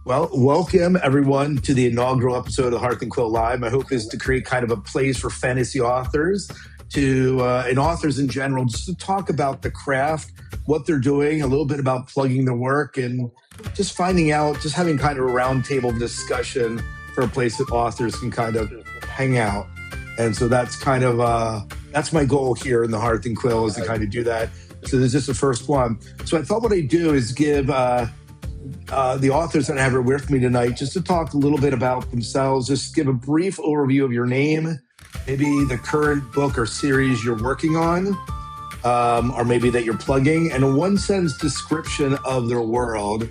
Well, welcome everyone to the inaugural episode of Hearth Quill Live. My hope is to create kind of a place for fantasy authors and authors in general, just to talk about the craft, what they're doing, a little bit about plugging their work, and just finding out, just having kind of a roundtable discussion for a place that authors can kind of hang out. And so that's kind of that's my goal here in the Hearth Quill, is to kind of do that. So this is the first one. So I thought what I'd do is give the authors that I have here with me tonight just to talk a little bit about themselves, just give a brief overview of your name, maybe the current book or series you're working on, or maybe that you're plugging, and a one-sentence description of their world,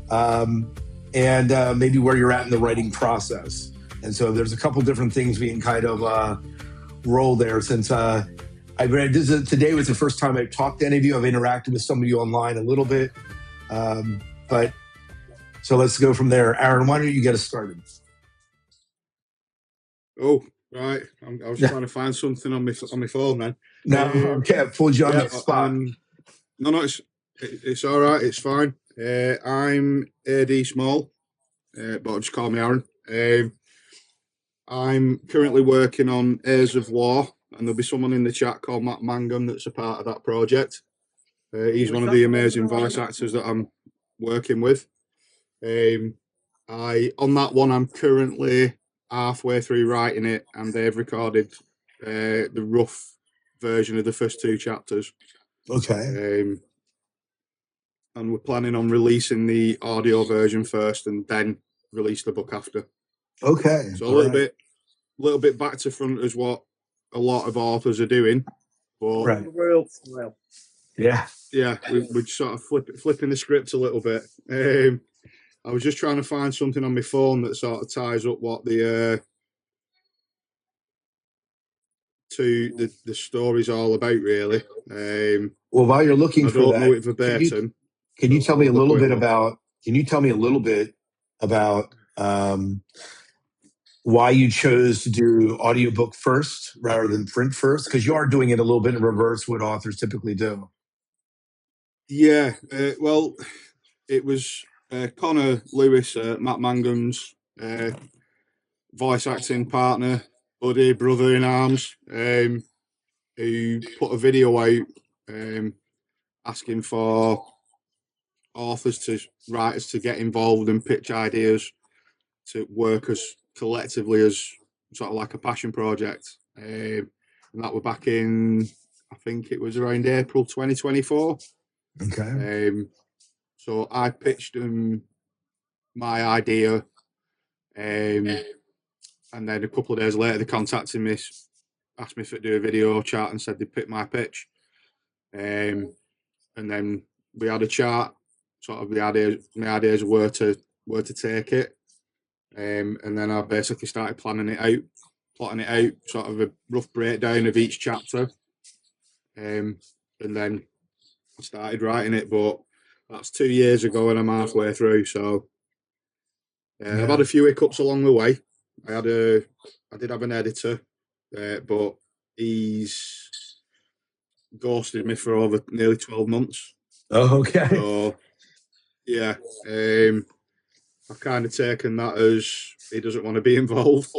and maybe where you're at in the writing process. And so there's a couple different things we can kind of roll there, since today was the first time I've talked to any of you. I've interacted with some of you online a little bit. But so let's go from there. Aaron, why don't you get us started? Oh, right. I was trying to find something on my phone, man. No, okay, I pulled you on the spot. No, it's all right. It's fine. I'm AD Small, but just call me Aaron. I'm currently working on Aves of War, and there'll be someone in the chat called Matt Mangum that's a part of that project. He's one of the amazing voice actors that I'm working with. On that one, I'm currently halfway through writing it, and they've recorded the rough version of the first two chapters. Okay. And we're planning on releasing the audio version first, and then release the book after. Okay. So a little bit back to front is what a lot of authors are doing. But right. Yeah, we're sort of flipping the script a little bit. I was just trying to find something on my phone that sort of ties up what the story's all about, really. Well, while you're looking for that, I don't know it verbatim. Can you tell me a little bit about? Can you tell me a little bit about why you chose to do audiobook first rather than print first? Because you are doing it a little bit in reverse what authors typically do. Yeah, well, it was Connor Lewis, Matt Mangum's voice acting partner, buddy, brother in arms, who put a video out asking for writers to get involved and pitch ideas to work as collectively as sort of like a passion project. And that were back in, I think it was around April 2024. Okay. So I pitched them my idea, and then a couple of days later they contacted me, asked me if I'd do a video chat, and said they'd pick my pitch. And then we had a chat. Sort of my ideas were to take it, and then I basically started plotting it out, sort of a rough breakdown of each chapter, and then I started writing it. But that's 2 years ago, and I'm halfway through. So I've had a few hiccups along the way. I did have an editor, but he's ghosted me for over nearly 12 months. Oh, okay. So yeah, I've kind of taken that as he doesn't want to be involved.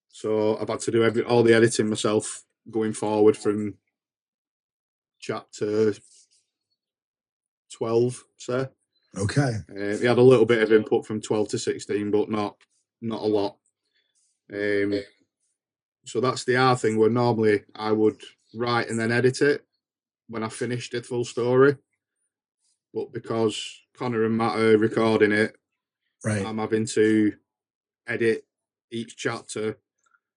So I've had to do all the editing myself going forward from chapter 12, say. Okay. He had a little bit of input from 12 to 16, but not a lot. So that's the hard thing, where normally I would write and then edit it when I finished the full story. But because Connor and Matt are recording it, right, I'm having to edit each chapter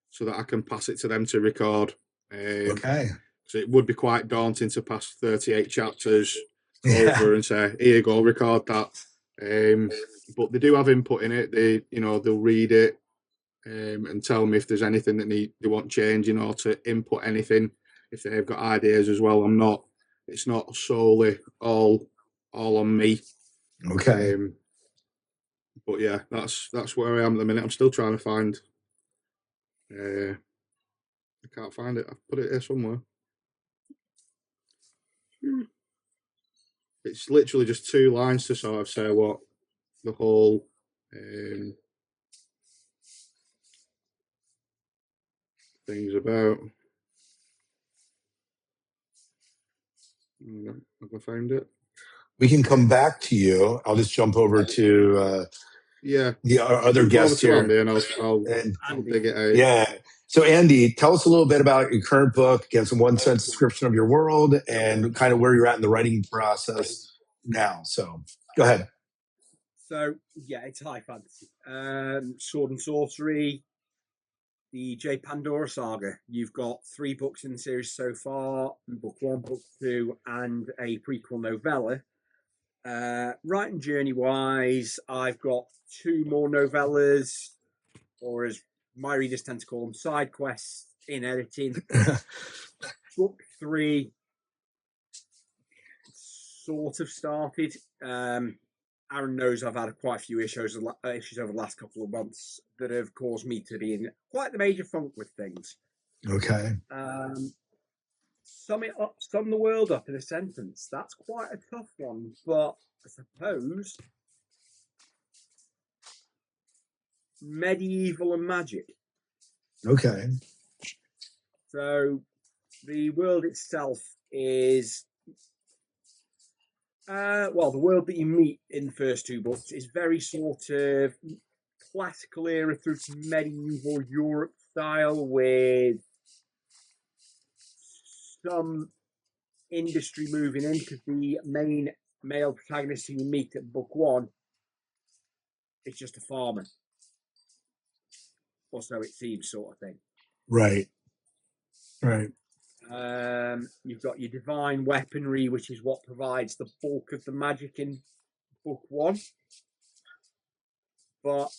so that I can pass it to them to record. Okay. So it would be quite daunting to pass 38 chapters over and say, here you go, record that. But they do have input in it. They'll read it and tell me if there's anything that they want changing, or to input anything if they've got ideas as well. It's not solely all on me. Okay. But yeah, that's where I am at the minute. I'm still trying to find. I can't find it. I've put it here somewhere. It's literally just 2 lines to sort of say what the whole things about. Have I found it? We can come back to you. I'll just jump over to the other guest here. Andy, and I'll dig it out. Yeah. So Andy, tell us a little bit about your current book. Give us a 1 sentence description of your world and kind of where you're at in the writing process now. So go ahead. So yeah, it's high fantasy. Sword and sorcery. The Jade Pandora Saga. You've got 3 books in the series so far, book 1, book 2, and a prequel novella. Writing journey wise, I've got 2 more novellas, or as my readers tend to call them, side quests in editing. Book 3 sort of started. Aaron knows I've had quite a few issues over the last couple of months that have caused me to be in quite the major funk with things. Okay. Sum the world up in a sentence. That's quite a tough one, but I suppose medieval and magic. Okay. So the world itself is the world that you meet in the first 2 books is very sort of classical era through to medieval Europe style, with some industry moving in, because the main male protagonist who you meet at book 1 is just a farmer, or so it seems, sort of thing. Right. You've got your divine weaponry, which is what provides the bulk of the magic in book 1, but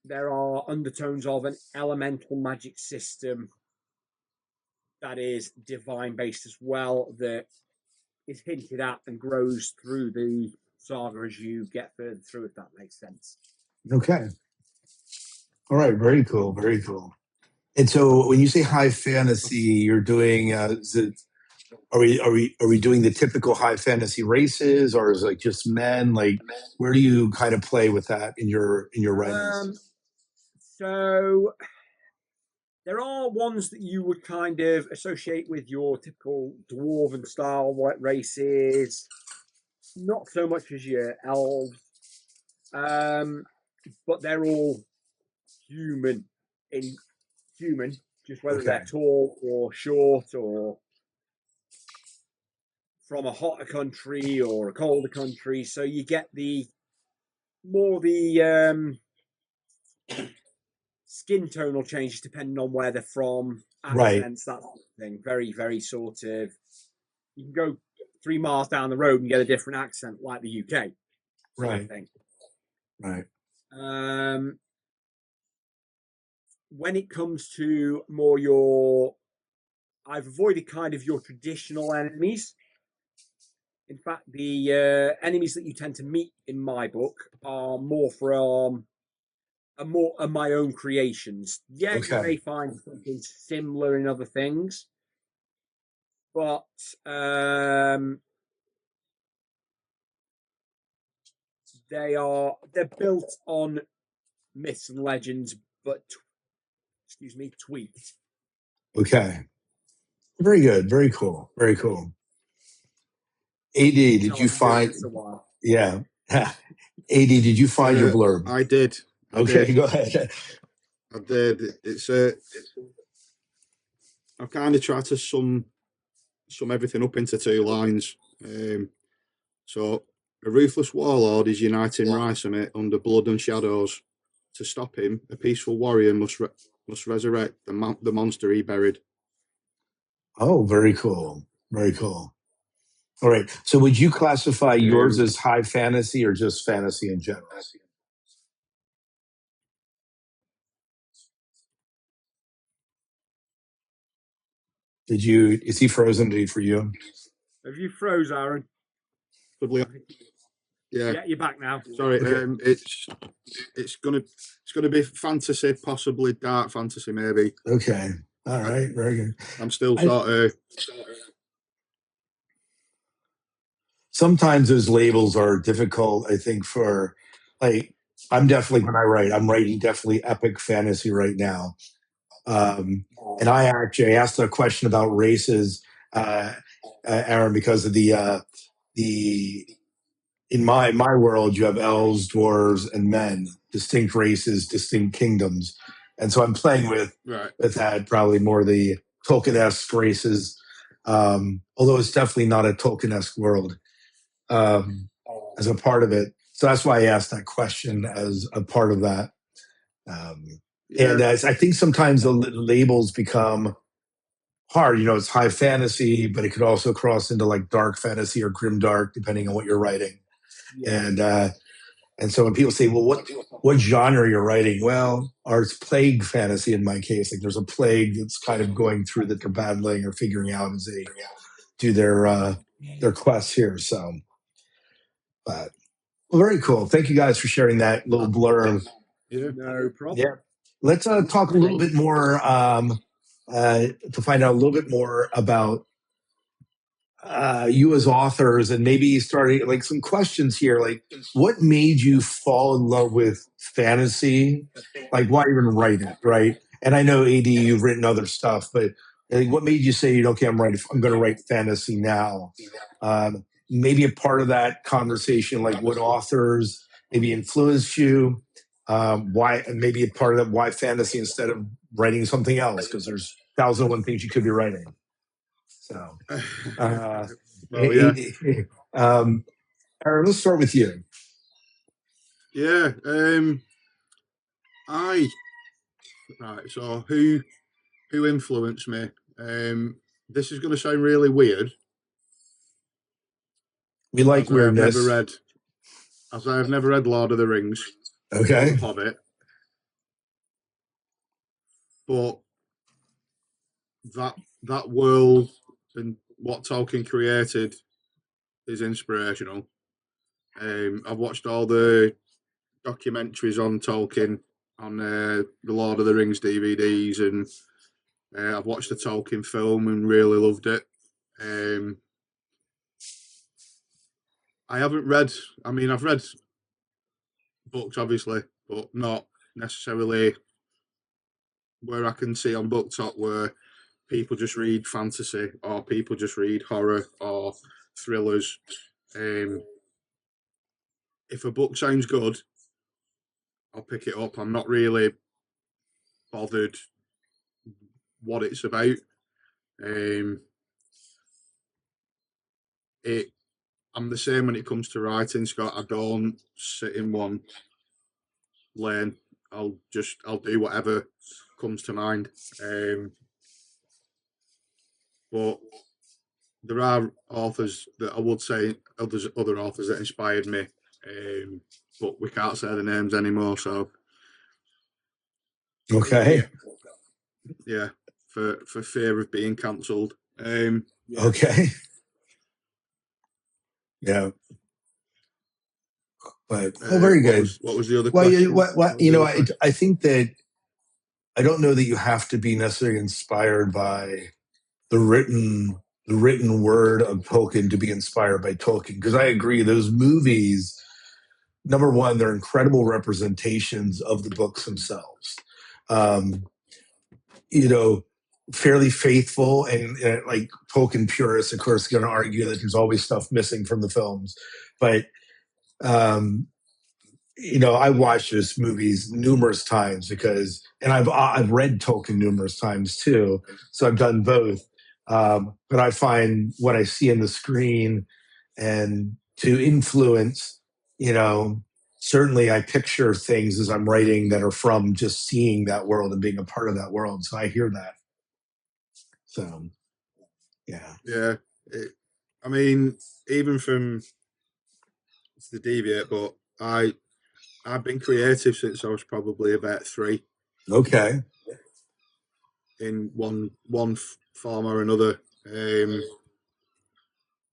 there are undertones of an elemental magic system that is divine based as well, that is hinted at and grows through the saga as you get further through, if that makes sense. Okay. All right. Very cool. Very cool. And so when you say high fantasy, you're doing are we doing the typical high fantasy races, or is it like just men? Like, where do you kind of play with that in your writings? So there are ones that you would kind of associate with your typical dwarven style white races, not so much as your elves, but they're all human, just whether they're tall or short, or from a hotter country or a colder country. So you get the skin tonal changes depending on where they're from, accents, that sort of thing. Very, very sort of, you can go 3 miles down the road and get a different accent, like the UK. Right. Right. When it comes to more I've avoided kind of your traditional enemies. In fact, the enemies that you tend to meet in my book are more from my own creations. Yeah, you may find something similar in other things, but they're built on myths and legends, but tweaked. Okay. Very good. Very cool. Very cool. AD, did you find? Yeah. AD, did you find your blurb? I did. Go ahead. I did. I kind of tried to sum everything up into 2 lines. So, a ruthless warlord is uniting Rysomit under blood and shadows. To stop him, a peaceful warrior must resurrect the monster he buried. Oh, very cool. Very cool. All right. So would you classify yours as high fantasy or just fantasy in general? Is he frozen for you? Have you froze, Aaron? Yeah, you're back now. Sorry, it's gonna be fantasy, possibly dark fantasy, maybe. Okay. All right. Very good. I'm still sort of. Sometimes those labels are difficult, I think, for like I'm definitely, when I write, I'm writing definitely epic fantasy right now. And I actually asked a question about races, Aaron, because of the in my world, you have elves, dwarves, and men, distinct races, distinct kingdoms, and so I'm playing with that, probably more the Tolkien-esque races, although it's definitely not a Tolkien-esque world as a part of it. So that's why I asked that question as a part of that. And I think sometimes the labels become hard. It's high fantasy, but it could also cross into like dark fantasy or grim dark, depending on what you're writing. Yeah. And so when people say, "Well, what genre you're writing?" Well, it's plague fantasy in my case. Like there's a plague that's kind of going through that they're battling or figuring out as they do their quests here. So, but well, very cool. Thank you guys for sharing that little blurb. Yeah. No problem. Yeah. Let's talk a little bit more to find out a little bit more about you as authors, and maybe starting like some questions here. Like, what made you fall in love with fantasy? Like, why even write it, right? And I know, AD, you've written other stuff, but like, what made you say, okay, I'm going to write fantasy now? Maybe a part of that conversation, like what authors maybe influenced you? Why, and maybe a part of that, why fantasy instead of writing something else? Because there's 1,001 things you could be writing. So, well, yeah. Aaron, let's start with you. Yeah. So who influenced me? This is going to sound really weird. We like weirdness. As I have never read Lord of the Rings. Okay. Or The Hobbit. But that world and what Tolkien created is inspirational. I've watched all the documentaries on Tolkien on the Lord of the Rings DVDs, and I've watched the Tolkien film and really loved it. I've read books obviously, but not necessarily where I can see on BookTok where people just read fantasy or people just read horror or thrillers. If a book sounds good, I'll pick it up. I'm not really bothered what it's about. I'm the same when it comes to writing, Scott. I don't sit in one lane. I'll do whatever comes to mind. But there are authors that I would say other authors that inspired me, but we can't say the names anymore. So okay, yeah, for fear of being cancelled. Okay, yeah, but very good. What was the other question? I think that I don't know that you have to be necessarily inspired by the written word of Tolkien to be inspired by Tolkien, because I agree those movies, number one, they're incredible representations of the books themselves. Fairly faithful, and like Tolkien purists, of course, going to argue that there's always stuff missing from the films, but I watched those movies numerous times and I've read Tolkien numerous times too, so I've done both. But I find what I see in the screen and to influence, certainly I picture things as I'm writing that are from just seeing that world and being a part of that world. So I hear that. So, yeah. Yeah. Even from the deviate, but I've been creative since I was probably about 3. Okay. In one form or another.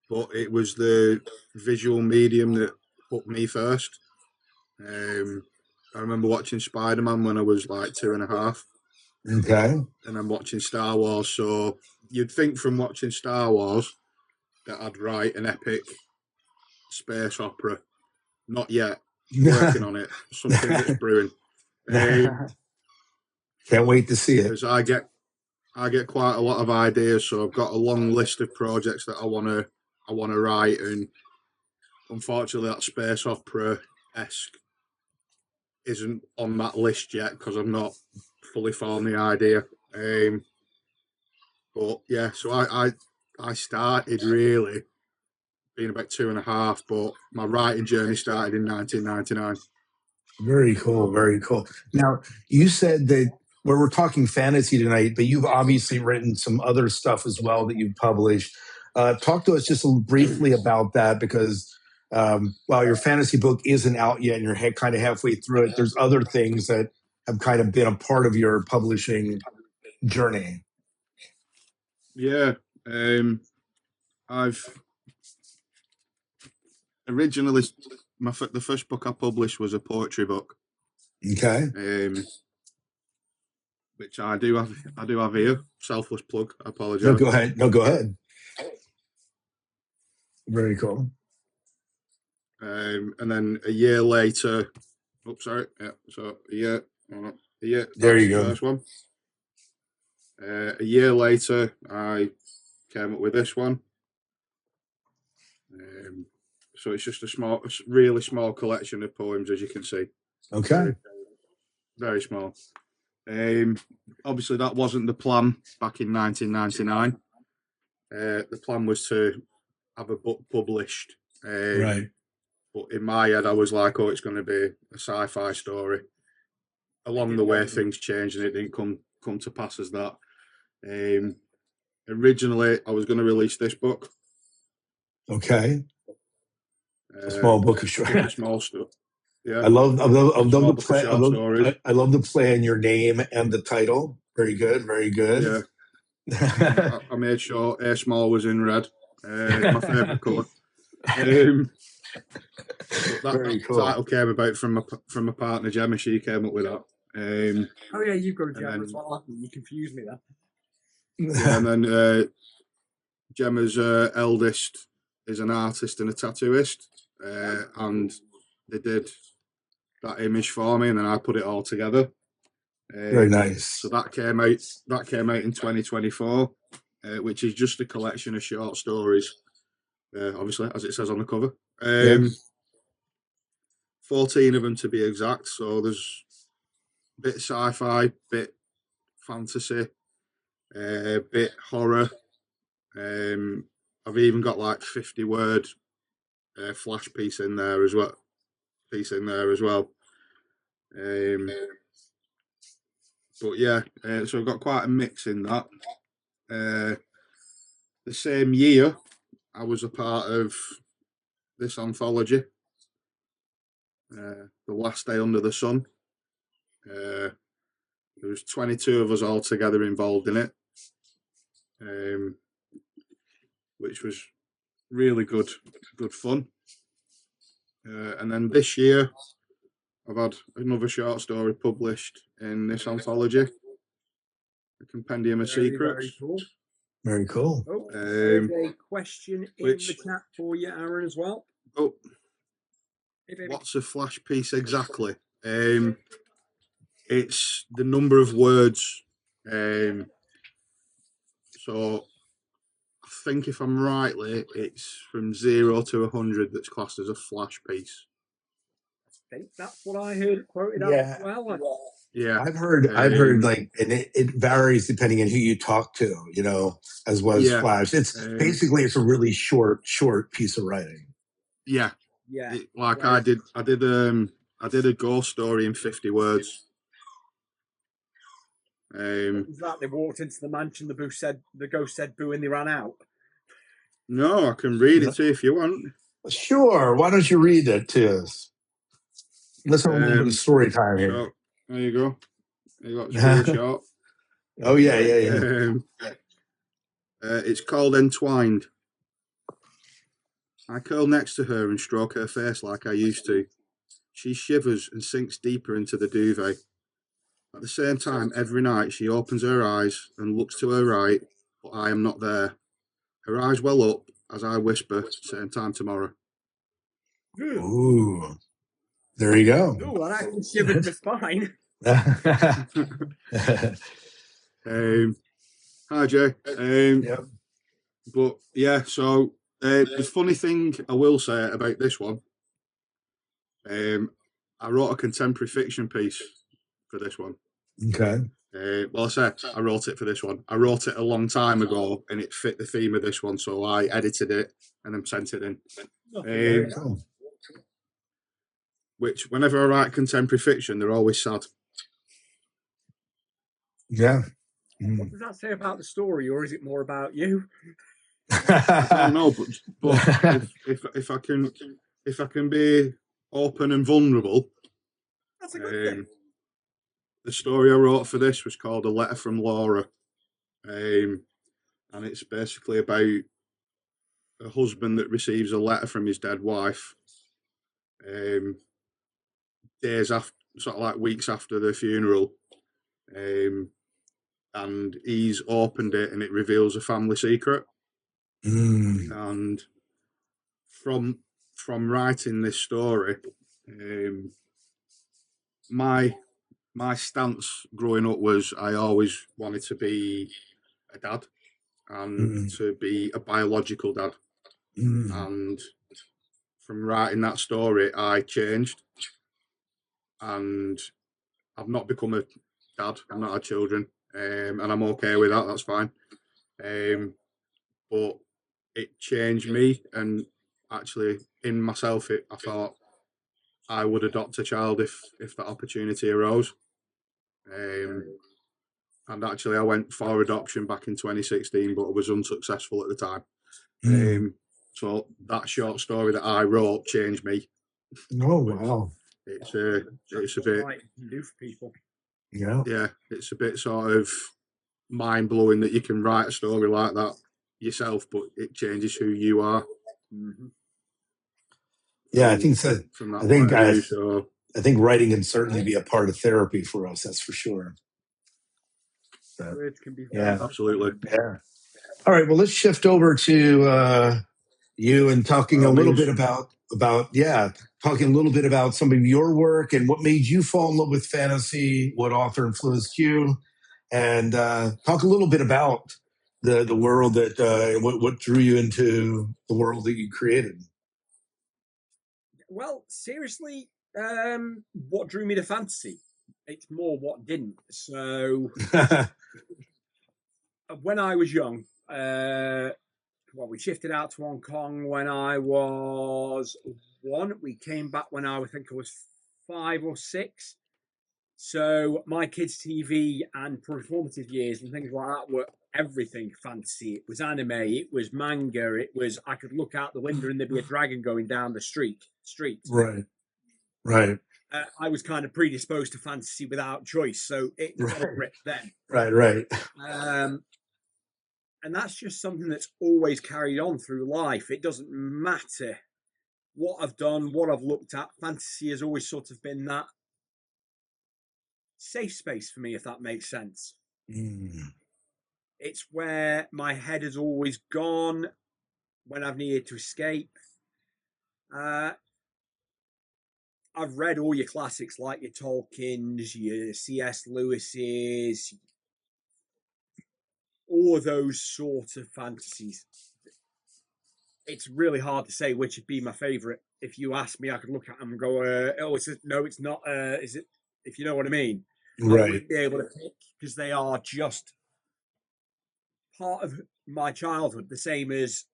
But it was the visual medium that hooked me first. I remember watching Spider-Man when I was like 2.5. Okay. And I'm watching Star Wars. So you'd think from watching Star Wars that I'd write an epic space opera. Not yet. working on it. Something that's brewing. Can't wait to see it. Because I get quite a lot of ideas, so I've got a long list of projects that I wanna write, and unfortunately that space opera-esque isn't on that list yet because I've not fully formed the idea. But yeah, so I started really being about 2.5, but my writing journey started in 1999. Very cool. Very cool. Now, you said that we're talking fantasy tonight, but you've obviously written some other stuff as well that you've published. Talk to us just briefly about that, because while your fantasy book isn't out yet and you're kind of halfway through it, there's other things that have kind of been a part of your publishing journey. Yeah. I've originally, the first book I published was a poetry book. Okay. Which I do have here. Selfless plug. I apologize. No, go ahead. No, go ahead. Very cool. And then a year later, oops, sorry. Yeah, so a year. There you go. The first one. A year later, I came up with this one. So it's just a really small collection of poems, as you can see. Okay. Very, very small. Obviously, that wasn't the plan back in 1999. The plan was to have a book published. Right. But in my head, I was like, oh, it's going to be a sci-fi story. Along the way, things changed and it didn't come to pass as that. Originally, I was going to release this book. Okay. A small book of short. A small stuff. Yeah. I love the play. I love the play in your name and the title. Very good. Very good. Yeah. I made sure A small was in red. My favourite colour. That cool. Title came about from my partner Gemma. She came up with that. Oh yeah, you've got a Gemma as well. You confused me there. Yeah, and then Gemma's eldest is an artist and a tattooist, and they did that image for me, and then I put it all together. Very nice. So that came out in 2024, which is just a collection of short stories. Obviously, as it says on the cover. 14 of them to be exact. So there's a bit sci-fi, bit fantasy, bit horror. I've even got like 50-word flash piece in there as well. But yeah, so I've got quite a mix in that. The same year, I was a part of this anthology, The Last Day Under the Sun. There was 22 of us all together involved in it, which was really good fun. And then this year, I've had another short story published in this anthology, A Compendium of Secrets. Very cool. Oh, there's a question in the chat for you, Aaron, as well. Oh, what's a flash piece exactly? It's the number of words. So I think if I'm rightly, it's from 0 to 100 that's classed as a flash piece. I think that's what I heard quoted out as well. Yeah, I've heard like, and it varies depending on who you talk to, as well as flash. It's basically it's a really short piece of writing. Yeah. I did a ghost story in 50 words. Is that they walked into the mansion, the ghost said boo, and they ran out? No, I can read it to you if you want. Sure. Why don't you read it to us? Let's have a little bit of story time here. So, there you go. You got a shot. Oh yeah. It's called Entwined. I curl next to her and stroke her face like I used to. She shivers and sinks deeper into the duvet. At the same time, every night she opens her eyes and looks to her right, but I am not there. Her eyes well up as I whisper, same time tomorrow. Ooh. There you go. Oh, that actually shivered my spine. Hi, Jay. Yep. But yeah, so the funny thing I will say about this one, I wrote a contemporary fiction piece for this one. Okay. Well, I said I wrote it for this one. I wrote it a long time ago, and it fit the theme of this one, so I edited it and then sent it in. Cool. Which, whenever I write contemporary fiction, they're always sad. Yeah. What does that say about the story, or is it more about you? I don't know, but if I can be open and vulnerable, That's a good thing. the story I wrote for this was called "A Letter from Laura," and it's basically about a husband that receives a letter from his dead wife, days after, sort of like weeks after the funeral, and he's opened it and it reveals a family secret. And from writing this story, my stance growing up was I always wanted to be a dad and to be a biological dad. And from writing that story, I changed, and I've not become a dad. I've not had children, and I'm okay with that. That's fine. But it changed me, and actually in myself, I thought I would adopt a child if that opportunity arose. And actually, I went for adoption back in 2016, but I was unsuccessful at the time. So that short story that I wrote changed me. Oh wow! It's a bit. Right, you do for people. Yeah, it's a bit sort of mind blowing that you can write a story like that yourself, but it changes who you are. Mm-hmm. Yeah, I think so. From that I think point of view, so I think writing can certainly be a part of therapy for us. That's for sure. Words can be Yeah, absolutely. Yeah. All right. Well, let's shift over to you and talking a little bit about talking a little bit about some of your work and what made you fall in love with fantasy, what author influenced you, and talk a little bit about the world that what drew you into the world that you created. Well, seriously, what drew me to fantasy? It's more what didn't. So when I was young, we shifted out to Hong Kong when I was 1. We came back when I think I was 5 or 6. So my kids' TV and performative years and things like that were everything fantasy. It was anime, it was manga, it was I could look out the window and there'd be a dragon going down the street. Right. I was kind of predisposed to fantasy without choice, so it got a grip then. Right. And that's just something that's always carried on through life. It doesn't matter what I've done, what I've looked at. Fantasy has always sort of been that safe space for me, if that makes sense. It's where my head has always gone when I've needed to escape. I've read all your classics like your Tolkien's, your C.S. Lewis's, all those sort of fantasies. It's really hard to say which would be my favourite. If you ask me, I could look at them and go, no, it's not. Is it? If you know what I mean. Right. I wouldn't be able to pick because they are just part of my childhood, the same as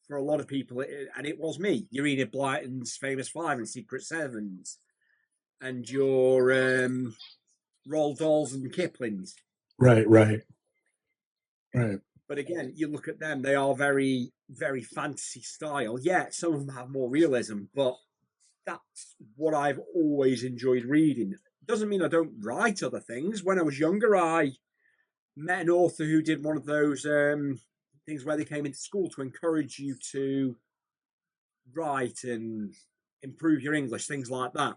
for a lot of people, and it was me. Your Enid Blyton's Famous Five and Secret Sevens, and your Roald Dahls and Kipling's. Right. But again, you look at them; they are very, very fantasy style. Yeah, some of them have more realism, but that's what I've always enjoyed reading. Doesn't mean I don't write other things. When I was younger, I met an author who did one of those things where they came into school to encourage you to write and improve your English, things like that.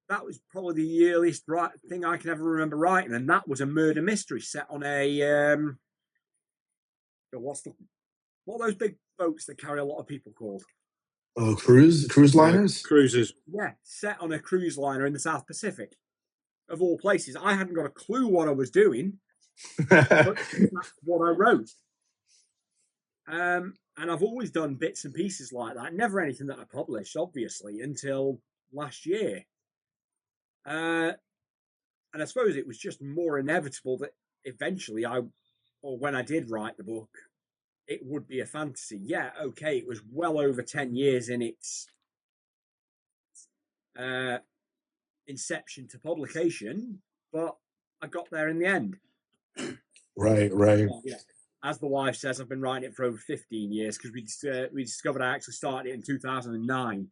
That was probably the earliest thing I can ever remember writing, and that was a murder mystery set on a what are those big boats that carry a lot of people called? Oh, cruise liners? Cruises. Yeah, set on a cruise liner in the South Pacific, of all places. I hadn't got a clue what I was doing, but that's what I wrote. And I've always done bits and pieces like that. Never anything that I published, obviously, until last year. And I suppose it was just more inevitable that eventually when I did write the book, it would be a fantasy. Yeah, okay, it was well over 10 years in its inception to publication, but I got there in the end. Right. Well, yeah. As the wife says, I've been writing it for over 15 years because we discovered I actually started it in 2009.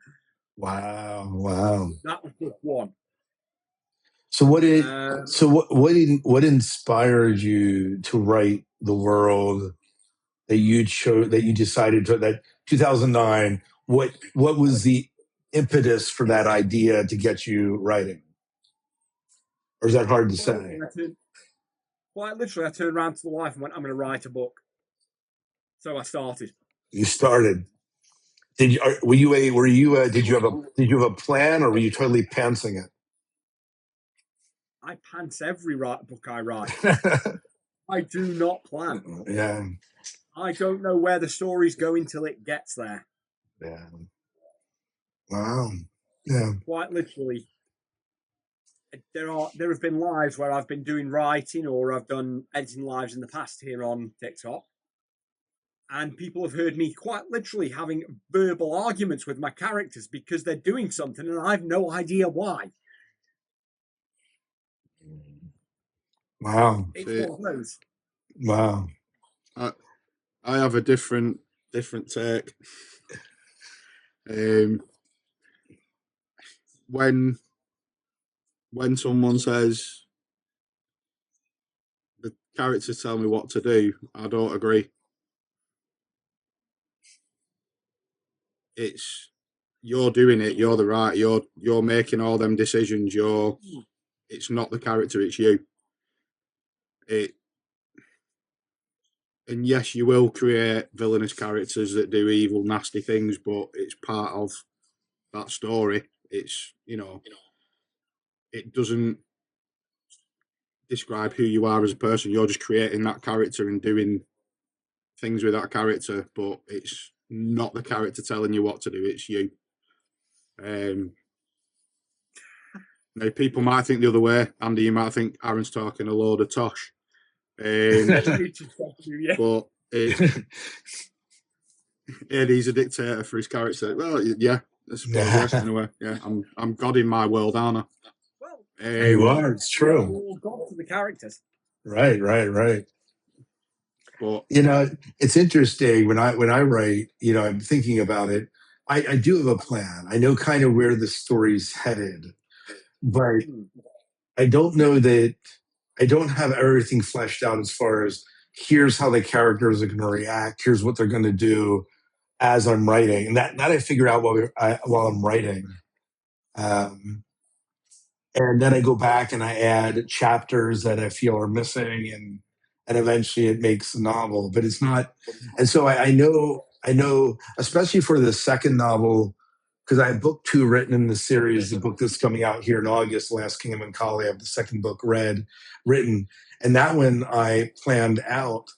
Wow. That was book one. So what inspired you to write the world that you decided to, that 2009? What was the impetus for that idea to get you writing? Or is that hard to say? Quite literally, I turned around to the wife and went, I'm going to write a book. So I started. You started. Did you have a plan, or were you totally pantsing it? I pants every book I write. I do not plan. Yeah. I don't know where the story's going till it gets there. Yeah. Wow. Yeah. Quite literally. There have been lives where I've been doing writing or I've done editing lives in the past here on TikTok. And people have heard me quite literally having verbal arguments with my characters because they're doing something and I have no idea why. Wow. It's one of those. Wow. I have a different take. When someone says the characters tell me what to do, I don't agree. It's you're doing it, you're the right, you're making all them decisions, it's not the character, it's you. And yes, you will create villainous characters that do evil, nasty things, but it's part of that story. It's, it doesn't describe who you are as a person. You're just creating that character and doing things with that character, but it's not the character telling you what to do, it's you. Now, people might think the other way. Andy, you might think Aaron's talking a load of tosh. But Eddie's a dictator for his character. Well, yeah, I suppose anyway. Yeah, I'm God in my world, aren't I? Well, you are. It's true. All God to the characters. Right. But it's interesting when I write. I'm thinking about it. I do have a plan. I know kind of where the story's headed, but I don't know that. I don't have everything fleshed out as far as here's how the characters are going to react. Here's what they're going to do as I'm writing, and that I figure out while I'm writing. And then I go back and I add chapters that I feel are missing, and eventually it makes a novel. But it's not. And so I know, especially for the second novel, because I have book 2 written in the series, the book that's coming out here in August, Last Kingdom and Kali. I have the second book written, and that one I planned out,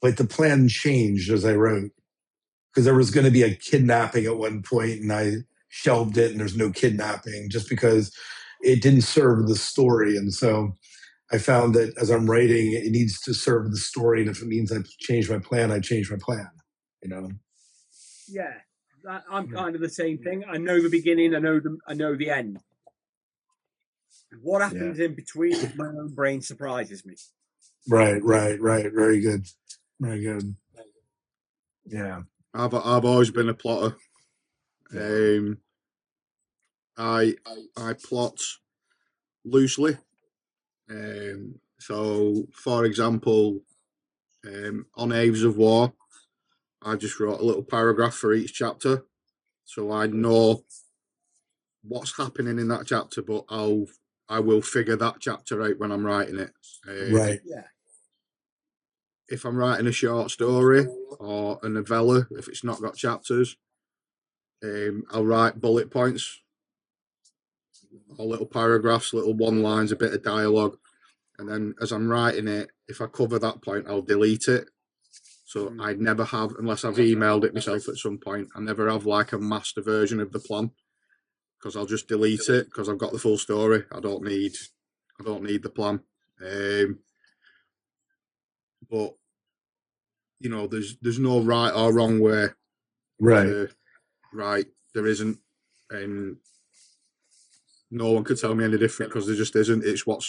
but the plan changed as I wrote, because there was going to be a kidnapping at one point, and I shelved it, and there's no kidnapping just because it didn't serve the story. And so I found that as I'm writing, it needs to serve the story, and if it means I change my plan, I change my plan. Yeah. I'm kind of the same thing. I know the beginning. I know the end. What happens in between, my own brain surprises me. Right. Very good. Yeah. I've always been a plotter. I plot loosely. So, for example, on Aves of War, I just wrote a little paragraph for each chapter, so I know what's happening in that chapter, but I will figure that chapter out when I'm writing it. Right. Yeah. If I'm writing a short story or a novella, if it's not got chapters, I'll write bullet points or little paragraphs, little one-lines, a bit of dialogue. And then as I'm writing it, if I cover that point, I'll delete it. So I'd never have, unless I've emailed it myself at some point, I never have like a master version of the plan, because I'll just delete it because I've got the full story. I don't need the plan. But you know, there's no right or wrong way. Right. Right. There isn't. No one could tell me any different, because there just isn't. It's what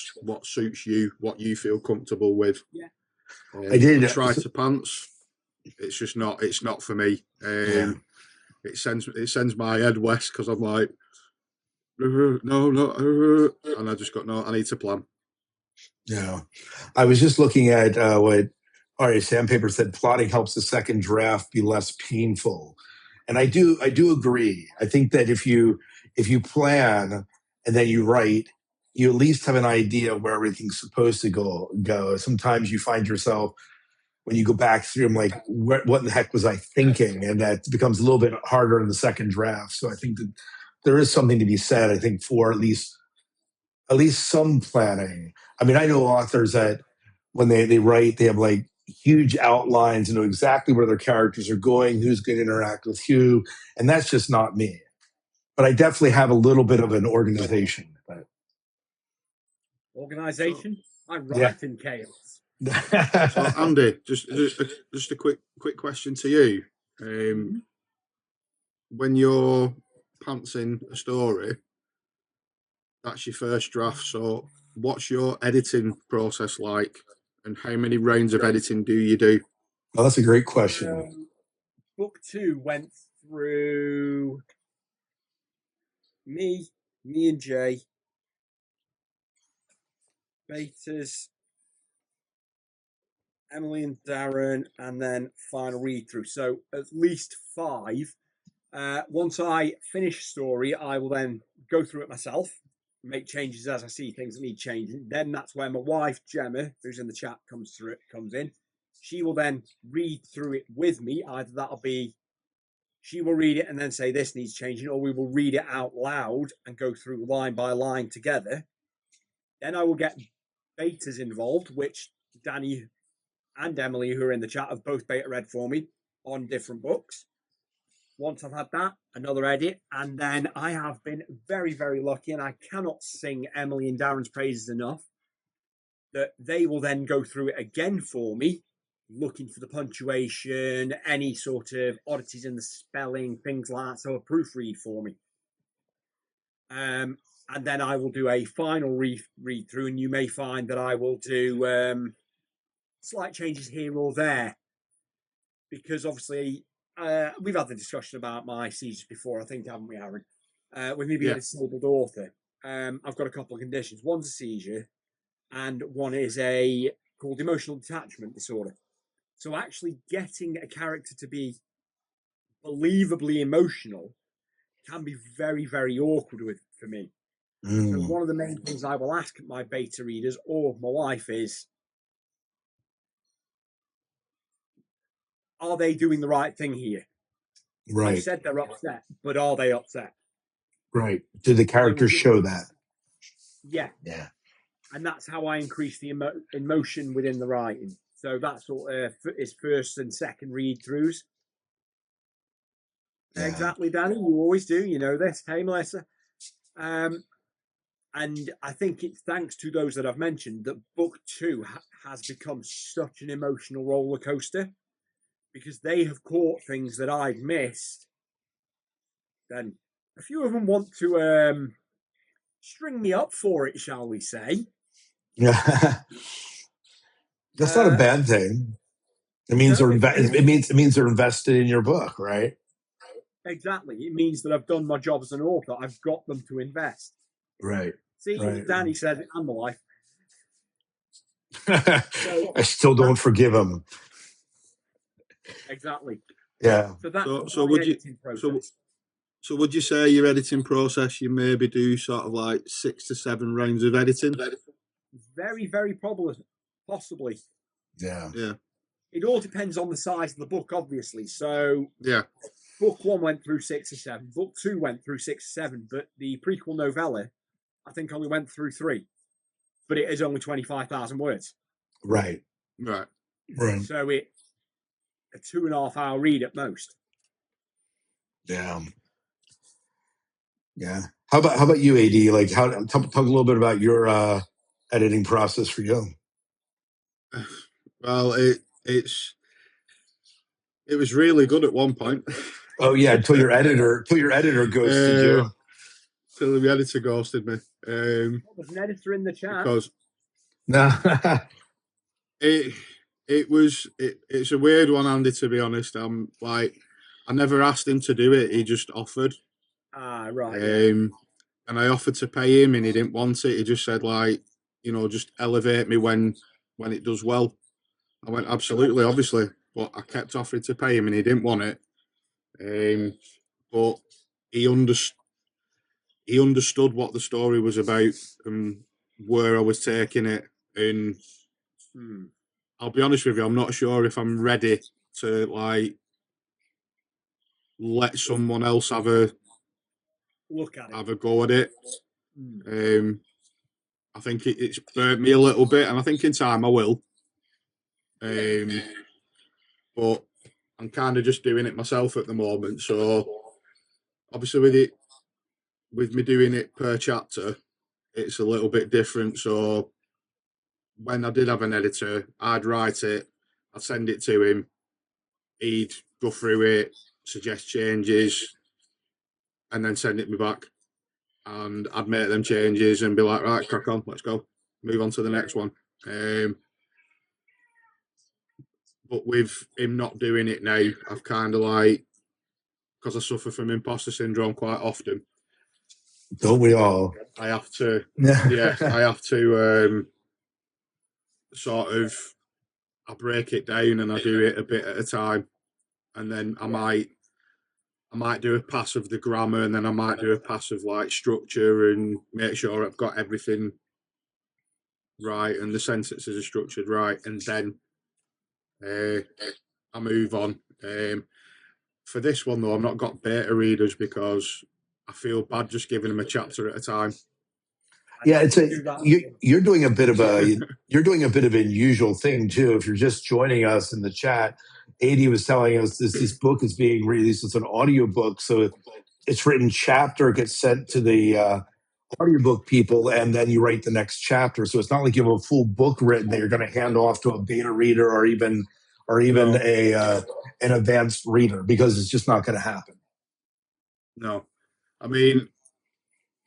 suits you, what you feel comfortable with. Yeah. I did try to pants. It's just not. It's not for me. It sends my head west, because I'm like, no, and I just got no. I need to plan. Yeah, I was just looking at what R.A. Sandpaper said. Plotting helps the second draft be less painful, and I do agree. I think that if you plan and then you write, you at least have an idea where everything's supposed to go. Sometimes you find yourself, when you go back through, I'm like, what in the heck was I thinking? And that becomes a little bit harder in the second draft. So I think that there is something to be said, I think, for at least some planning. I mean, I know authors that when they write, they have like huge outlines and know exactly where their characters are going, who's going to interact with who. And that's just not me. But I definitely have a little bit of an organization. But Organization? I write in chaos. So Andy, just a quick question to you. When you're pantsing a story, that's your first draft. So what's your editing process like, and how many rounds of editing do you do? Well, that's a great question. Book 2 went through me and Jay, betas, Emily and Darren, and then final read through. So at least 5. Once I finish story, I will then go through it myself, make changes as I see things that need changing. Then that's where my wife Gemma, who's in the chat, comes in. She will then read through it with me. Either that'll be she will read it and then say this needs changing, or we will read it out loud and go through line by line together. Then I will get betas involved, which Danny and Emily, who are in the chat, have both beta read for me on different books. Once I've had that, another edit, and then I have been very, very lucky, and I cannot sing Emily and Darren's praises enough, that they will then go through it again for me, looking for the punctuation, any sort of oddities in the spelling, things like that, so a proofread for me. And then I will do a final read through, and you may find that I will do slight changes here or there, because obviously we've had the discussion about my seizures before, I think, haven't we, Aaron? With me being a disabled author, I've got a couple of conditions. One's a seizure, and one is called emotional detachment disorder. So actually getting a character to be believably emotional can be very, very awkward for me. So one of the main things I will ask my beta readers or my wife is, are they doing the right thing here? Right. I've said they're upset, but are they upset? Right. Do the characters show that? Yeah. Yeah. And that's how I increase the emotion within the writing. So that's what is first and second read throughs. Yeah. Exactly, Danny. You always do. You know this. Hey, Melissa. And I think it's thanks to those that I've mentioned that book 2 has become such an emotional roller coaster, because they have caught things that I've missed. Then a few of them want to string me up for it, shall we say? Yeah. That's not a bad thing. It means it means they're invested in your book, right? Exactly. It means that I've done my job as an author. I've got them to invest. Right. See, right. Danny said it, and my wife. I still don't forgive him. Exactly. Yeah. So that's so would you so would you say your editing process, you maybe do sort of like 6 to 7 rounds of editing? Very, very possibly. Yeah. Yeah. It all depends on the size of the book, obviously. So yeah, book 1 went through 6 or 7. Book 2 went through 6 or 7. But the prequel novella, I think, only went through 3. But it is only 25,000 words. Right. Right. So it a 2.5 hour read at most. Yeah. Yeah. How about you, AD? Like, talk a little bit about your editing process for you. Well, it was really good at one point. Oh yeah, until your editor ghosted you. Till the editor ghosted me. There's an editor in the chat. Because No. it's a weird one, Andy, to be honest. I'm like, I never asked him to do it, he just offered. Right. And I offered to pay him and he didn't want it. He just said, like, you know, just elevate me when it does well. I went, absolutely, obviously. But I kept offering to pay him and he didn't want it. But he understood what the story was about and where I was taking it. And I'll be honest with you, I'm not sure if I'm ready to, like, let someone else have a look at it, have a go at it. I think it's burnt me a little bit, and I think in time I will. But I'm kind of just doing it myself at the moment. So obviously with me doing it per chapter, it's a little bit different. So when I did have an editor, I'd write it, I'd send it to him, he'd go through it, suggest changes, and then send it me back. And I'd make them changes and be like, right, crack on, let's go, move on to the next one. But with him not doing it now, I've kind of like, because I suffer from imposter syndrome quite often. Don't we all? I have to, I have to sort of, I break it down and I do it a bit at a time. And then I might do a pass of the grammar, and then I might do a pass of like structure and make sure I've got everything right and the sentences are structured right, and then I move on. For this one though, I've not got beta readers because I feel bad just giving them a chapter at a time. Yeah, you're doing a bit of an unusual thing too. If you're just joining us in the chat, AD was telling us this book is being released. It's an audiobook, so it's written chapter, gets sent to the audiobook people, and then you write the next chapter. So it's not like you have a full book written that you're going to hand off to a beta reader or even an advanced reader, because it's just not going to happen. No, I mean,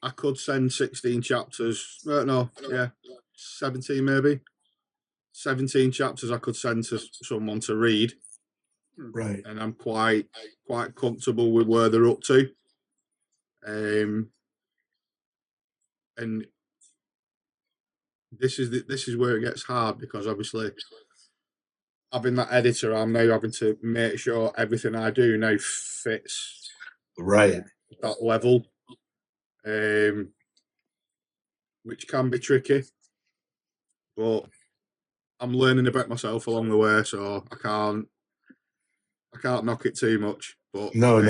I could send 16 chapters. No, yeah, 17 maybe. 17 chapters I could send to someone to read. Right. And I'm quite comfortable with where they're up to. And this is where it gets hard, because obviously having that editor, I'm now having to make sure everything I do now fits that level, which can be tricky, but I'm learning about myself along the way, so I can't knock it too much. But no.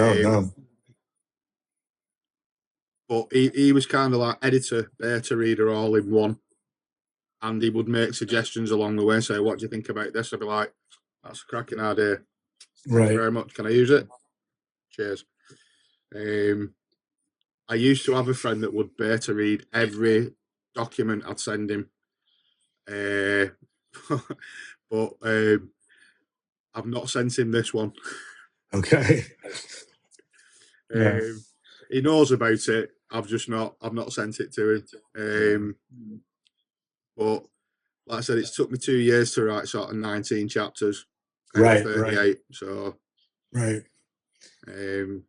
But he was kind of like editor, beta reader, all in one. And he would make suggestions along the way and say, what do you think about this? I'd be like, that's a cracking idea. Thank you very much. Can I use it? Cheers. I used to have a friend that would beta read every document I'd send him. But I've not sent him this one. Okay. He knows about it. I've not sent it to him. But like I said, it's took me 2 years to write sort of 19 chapters. 38. So and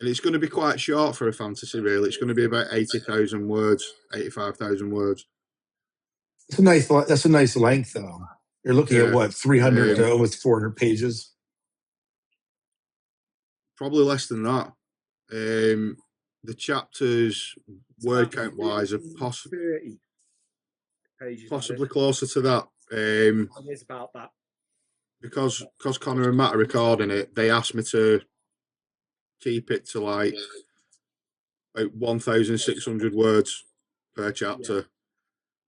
it's going to be quite short for a fantasy, really. It's going to be about 80,000 words, 85,000 words. That's a nice length, though. You're looking at what, 300 to almost 400 pages? Probably less than that. The chapters, word count wise, are possibly closer to that. It is about that. Because Connor and Matt are recording it, they asked me to keep it to like about 1,600 words per chapter.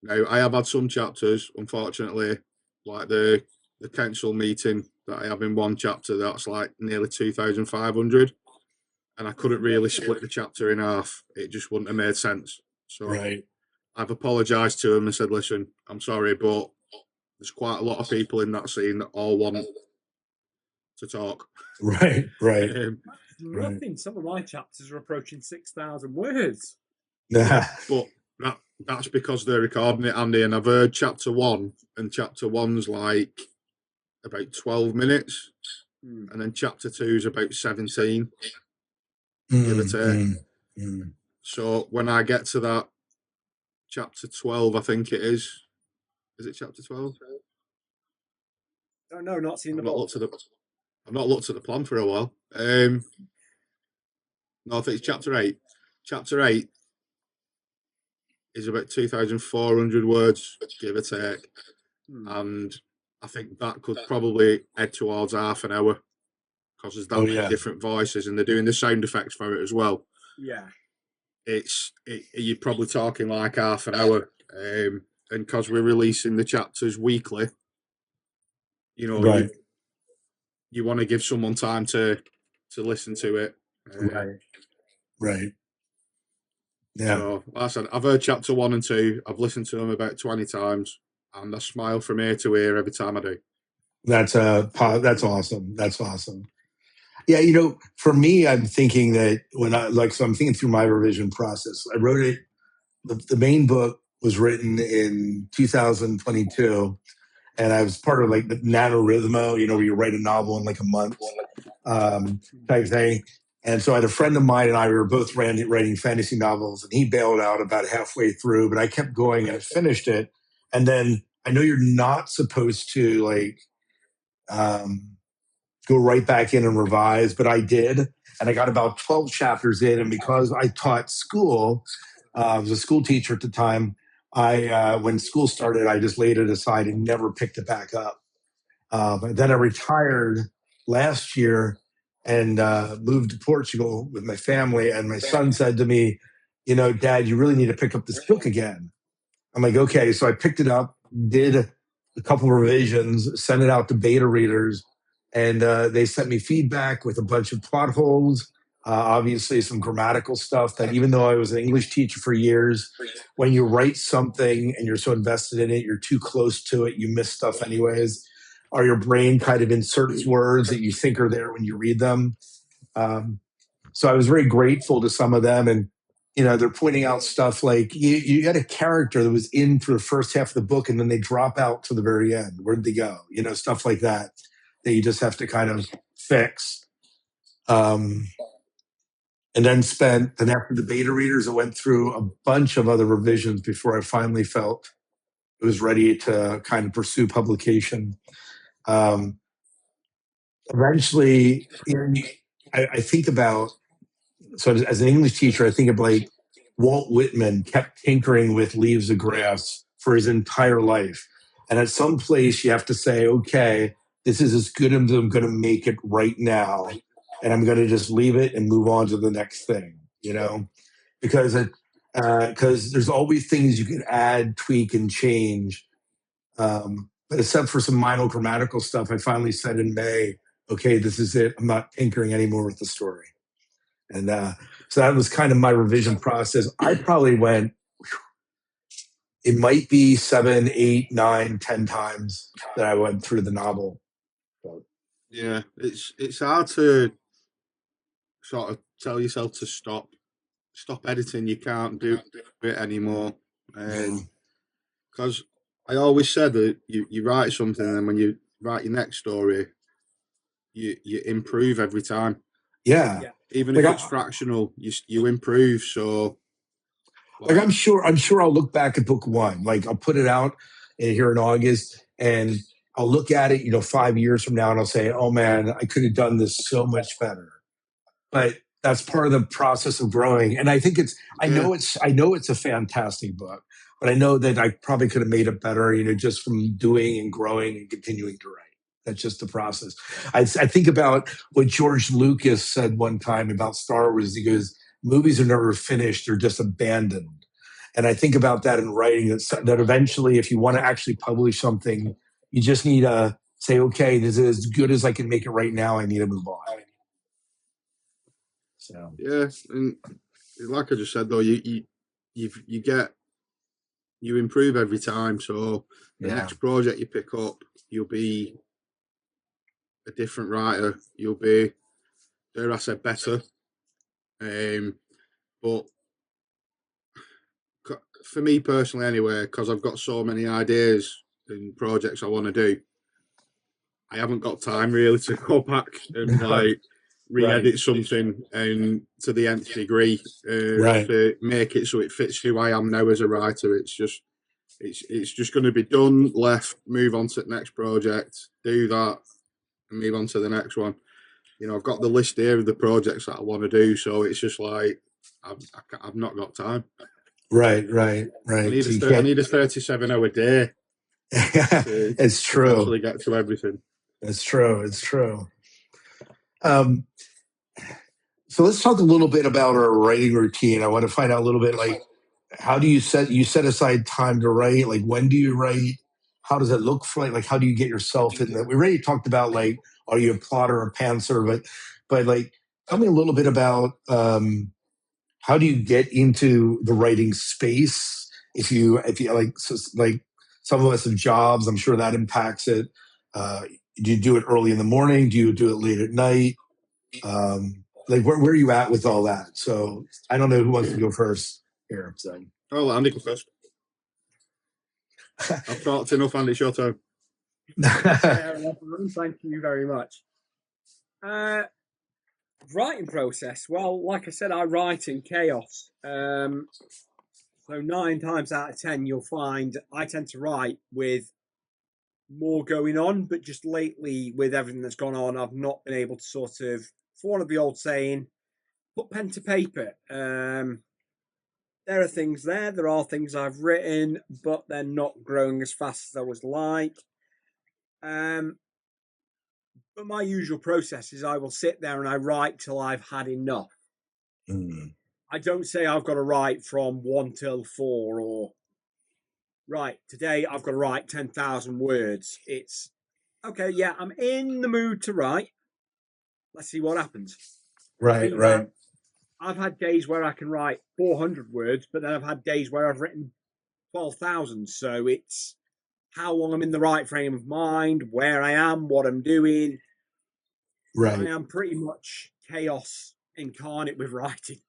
Now, I have had some chapters, unfortunately, like the council meeting that I have in one chapter, that's like nearly 2,500. And I couldn't really split the chapter in half. It just wouldn't have made sense. So I've apologised to him and said, listen, I'm sorry, but there's quite a lot of people in that scene that all want to talk. Right. Nothing. Some of my chapters are approaching 6,000 words. Yeah. But that's because they're recording it, Andy, and I've heard chapter 1, and chapter 1's like about 12 minutes, and then chapter 2 is about 17, give or take. So when I get to that chapter 12, I think it is it chapter 12? Oh, no, not seen the book. I've not looked at the plan for a while. No, I think it's chapter 8. Chapter 8 is about 2,400 words, give or take. And I think that could probably head towards half an hour because there's that many different voices and they're doing the sound effects for it as well. Yeah. You're probably talking like half an hour. And because we're releasing the chapters weekly, you know, you want to give someone time to listen to it. Right. Yeah. So, like I said, I've heard chapter 1 and 2. I've listened to them about 20 times, and I smile from ear to ear every time I do. That's awesome. That's awesome. Yeah, you know, for me, I'm thinking that I'm thinking through my revision process. I wrote it. The main book was written in 2022, and I was part of like the NaNoWriMo, you know, where you write a novel in like a month type thing. And so I had a friend of mine and I were both writing fantasy novels, and he bailed out about halfway through, but I kept going and I finished it. And then I know you're not supposed to like go right back in and revise, but I did. And I got about 12 chapters in. And because I taught school, I was a school teacher at the time, when school started, I just laid it aside and never picked it back up. But then I retired last year and moved to Portugal with my family. And my son said to me, you know, Dad, you really need to pick up this book again. I'm like, okay. So I picked it up, did a couple of revisions, sent it out to beta readers, and they sent me feedback with a bunch of plot holes, obviously some grammatical stuff that even though I was an English teacher for years, when you write something and you're so invested in it, you're too close to it, you miss stuff anyways, or your brain kind of inserts words that you think are there when you read them. So I was very grateful to some of them, and you know, they're pointing out stuff like you had a character that was in for the first half of the book and then they drop out to the very end. Where'd they go? You know, stuff like that you just have to kind of fix. And then after the beta readers, I went through a bunch of other revisions before I finally felt it was ready to kind of pursue publication. Eventually, you know, I think about, so as an English teacher, I think of like Walt Whitman kept tinkering with Leaves of Grass for his entire life. And at some place you have to say, okay, this is as good as I'm going to make it right now. And I'm going to just leave it and move on to the next thing, you know, because there's always things you can add, tweak, and change. But except for some minor grammatical stuff, I finally said in May, okay, this is it. I'm not tinkering anymore with the story. And so that was kind of my revision process. I probably went, it might be 7, 8, 9, 10 times that I went through the novel. So. Yeah, it's hard to sort of tell yourself to stop editing. You can't do it anymore. Because I always said that you write something and when you write your next story, you improve every time. Yeah. Even if it's fractional, you improve. So, like I'm sure I'll look back at book 1. Like I'll put it out here in August, and I'll look at it, you know, 5 years from now, and I'll say, "Oh man, I could have done this so much better." But that's part of the process of growing. And I think I know it's a fantastic book, but I know that I probably could have made it better, you know, just from doing and growing and continuing to write. That's just the process. I think about what George Lucas said one time about Star Wars. He goes, movies are never finished, they're just abandoned. And I think about that in writing, that eventually, if you want to actually publish something, you just need to say, okay, this is as good as I can make it right now. I need to move on. So yeah, and like I just said though, you improve every time. So the next project you pick up, you'll be a different writer. You'll be, dare I say, better. But for me personally, anyway, because I've got so many ideas and projects I want to do, I haven't got time really to go back and like re-edit something and to the nth degree to make it so it fits who I am now as a writer. It's just going to be done, left, move on to the next project, do that, and move on to the next one. You know, I've got the list here of the projects that I want to do, so it's just like I've not got time. Right. I need a 37-hour day. It's true. To actually get to everything. It's true. So let's talk a little bit about our writing routine. I want to find out a little bit, like, how do you set aside time to write? Like, when do you write? How does it look for? Like, how do you get yourself in that? We already talked about, like, are you a plotter or pantser? But like, tell me a little bit about how do you get into the writing space? If you like, like some of us have jobs, I'm sure that impacts it. Do you do it early in the morning? Do you do it late at night? Like, where are you at with all that? So I don't know who wants to go first here. So I'll let Andy go first. I've talked enough, Andy. It's your turn. Thank you very much. Writing process. Well, like I said, I write in chaos. So 9 times out of 10, you'll find I tend to write with more going on, but just lately, with everything that's gone on, I've not been able to sort of, for one of the old saying, put pen to paper. There are things there. There are things I've written, but they're not growing as fast as I was like. But my usual process is I will sit there and I write till I've had enough. I don't say I've got to write from 1 till 4 or right, today I've got to write 10,000 words. It's okay, yeah, I'm in the mood to write. Let's see what happens. Right. I've had days where I can write 400 words, but then I've had days where I've written 12,000. So it's how long I'm in the right frame of mind, where I am, what I'm doing. Right. I am pretty much chaos incarnate with writing.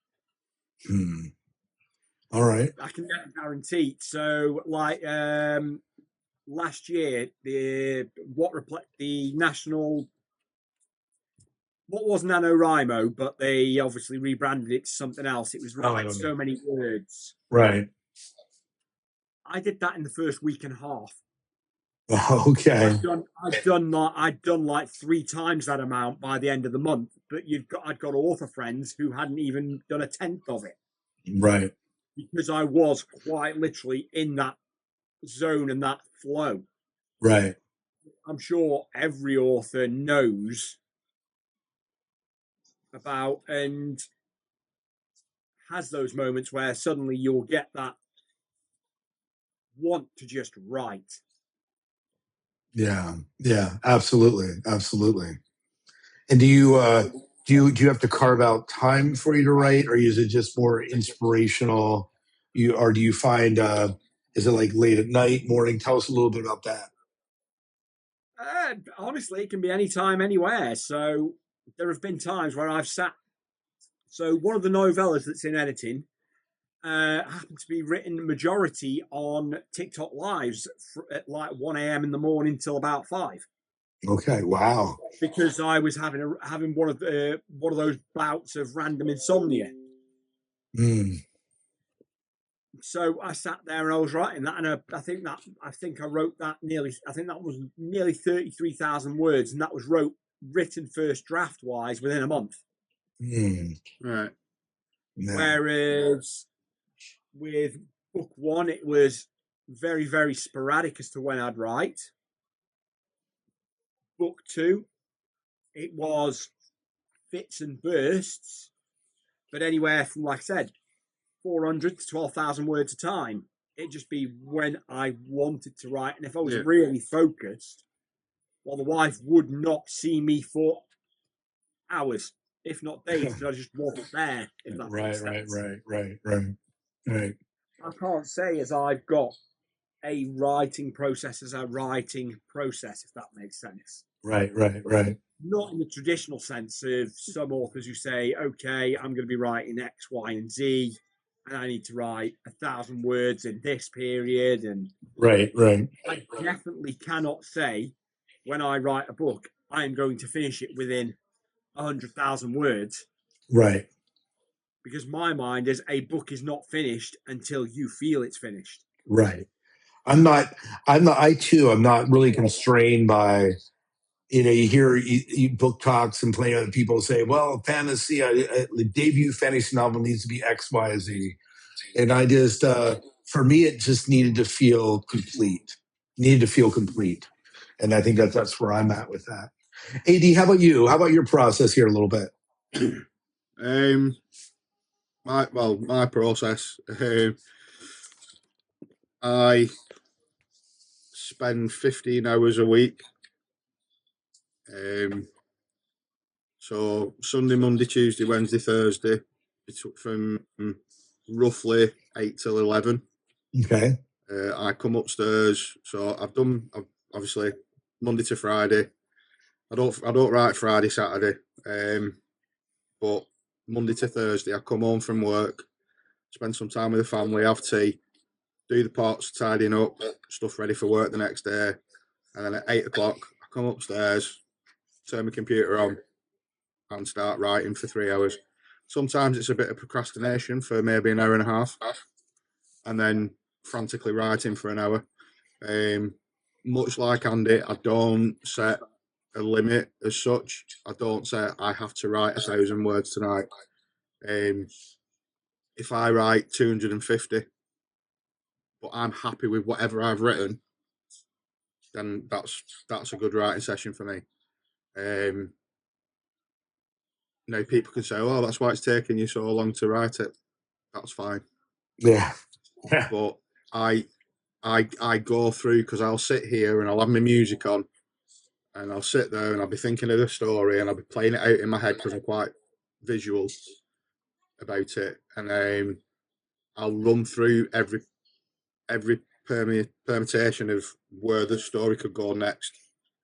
All right. I can guarantee. So, like last year, the national, what was NaNoWriMo, but they obviously rebranded it to something else. It was writing so many words. Right. I did that in the first week and a half. Okay. I'd done like 3 times that amount by the end of the month. But I'd got author friends who hadn't even done 1/10 of it. Right. Because I was quite literally in that zone and that flow. Right. I'm sure every author knows about and has those moments where suddenly you'll get that want to just write. Yeah, absolutely. And do you have to carve out time for you to write, or is it just more inspirational? Do you find is it like late at night, morning? Tell us a little bit about that. Honestly, it can be any time, anywhere. So there have been times where I've sat. So one of the novellas that's in editing happened to be written majority on TikTok lives at like 1 a.m. in the morning till about 5. Okay, wow. Because I was having one of those bouts of random insomnia. So I sat there and I was writing that, and I think I wrote that that was nearly 33,000 words, and that was written first draft wise within a month. Right. Yeah. Whereas with book 1, it was very, very sporadic as to when I'd write. book 2, it was fits and bursts, but anywhere from, like I said, 400 to 12,000 words a time. It'd just be when I wanted to write. And if I was really focused, well, the wife would not see me for hours, if not days, because I just wasn't there. If that makes sense. Right. I can't say as I've got a writing process as a writing process, if that makes sense. Right. Not in the traditional sense of some authors who say, okay, I'm going to be writing X, Y, and Z, and I need to write 1,000 words in this period. And right. I definitely cannot say when I write a book, I'm going to finish it within 100,000 words. Right. Because my mind is a book is not finished until you feel it's finished. Right. I'm not, I too, I'm not really constrained by, you hear book talks and play other people say, well, fantasy, a debut fantasy novel needs to be X, Y, Z. And I just, for me, it just needed to feel complete. And I think that's where I'm at with that. AD, how about you? How about your process here a little bit? My process, I spend 15 hours a week. So Sunday, Monday, Tuesday, Wednesday, Thursday, it's from roughly 8 till 11. Okay. I come upstairs. So I've obviously Monday to Friday. I don't write Friday, Saturday. But Monday to Thursday, I come home from work, spend some time with the family, have tea, do the pots, tidying up, stuff ready for work the next day. And then at 8 o'clock, I come upstairs, turn my computer on, and start writing for 3 hours. Sometimes it's a bit of procrastination for maybe an hour and a half, and then frantically writing for an hour. Much like Andy, I don't set a limit as such. I don't say I have to write 1,000 words tonight. If I write 250, but I'm happy with whatever I've written, then that's a good writing session for me. Now people can say, "Oh, that's why it's taking you so long to write it." That's fine. Yeah. But I go through, because I'll sit here and I'll have my music on, and I'll sit there and I'll be thinking of the story and I'll be playing it out in my head because I'm quite visual about it, and I'll run through every permutation of where the story could go next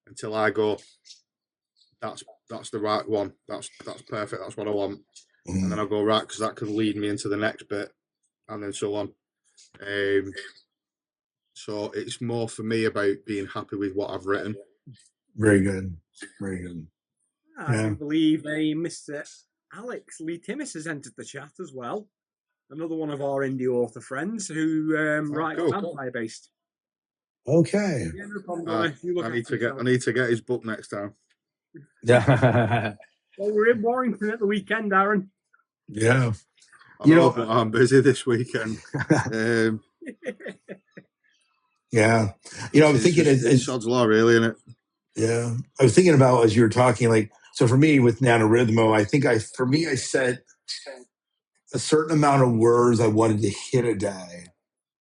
until I go, that's the right one, that's perfect, that's what I want. And then I'll go, right, because that could lead me into the next bit, and then so on. So it's more for me about being happy with what I've written. Very good. I believe Mr. Alex Lee Timmis has entered the chat as well. Another one of our indie author friends who writes vampire based. Okay. Yeah, no problem, I need to get his book next time. Yeah. Well, we're in Warrington at the weekend, Aaron. Yeah. I'm busy this weekend. Yeah. I was thinking it's sod's law, really, isn't it? Yeah. I was thinking about, as you were talking, like, so for me with NaNoWriMo, I think I set a certain amount of words I wanted to hit a day,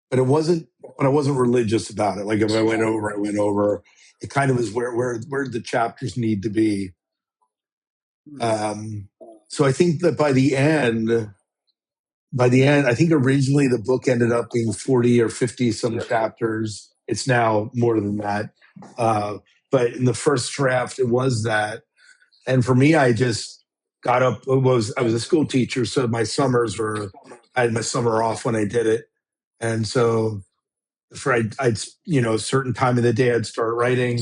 but I wasn't religious about it. Like if I went over, it kind of was where the chapters need to be. So I think that by the end, I think originally the book ended up being 40 or 50 some chapters. It's now more than that. But in the first draft, it was that. And for me, I just got up. I was a school teacher, so I had my summer off when I did it. And so I'd a certain time of the day, I'd start writing.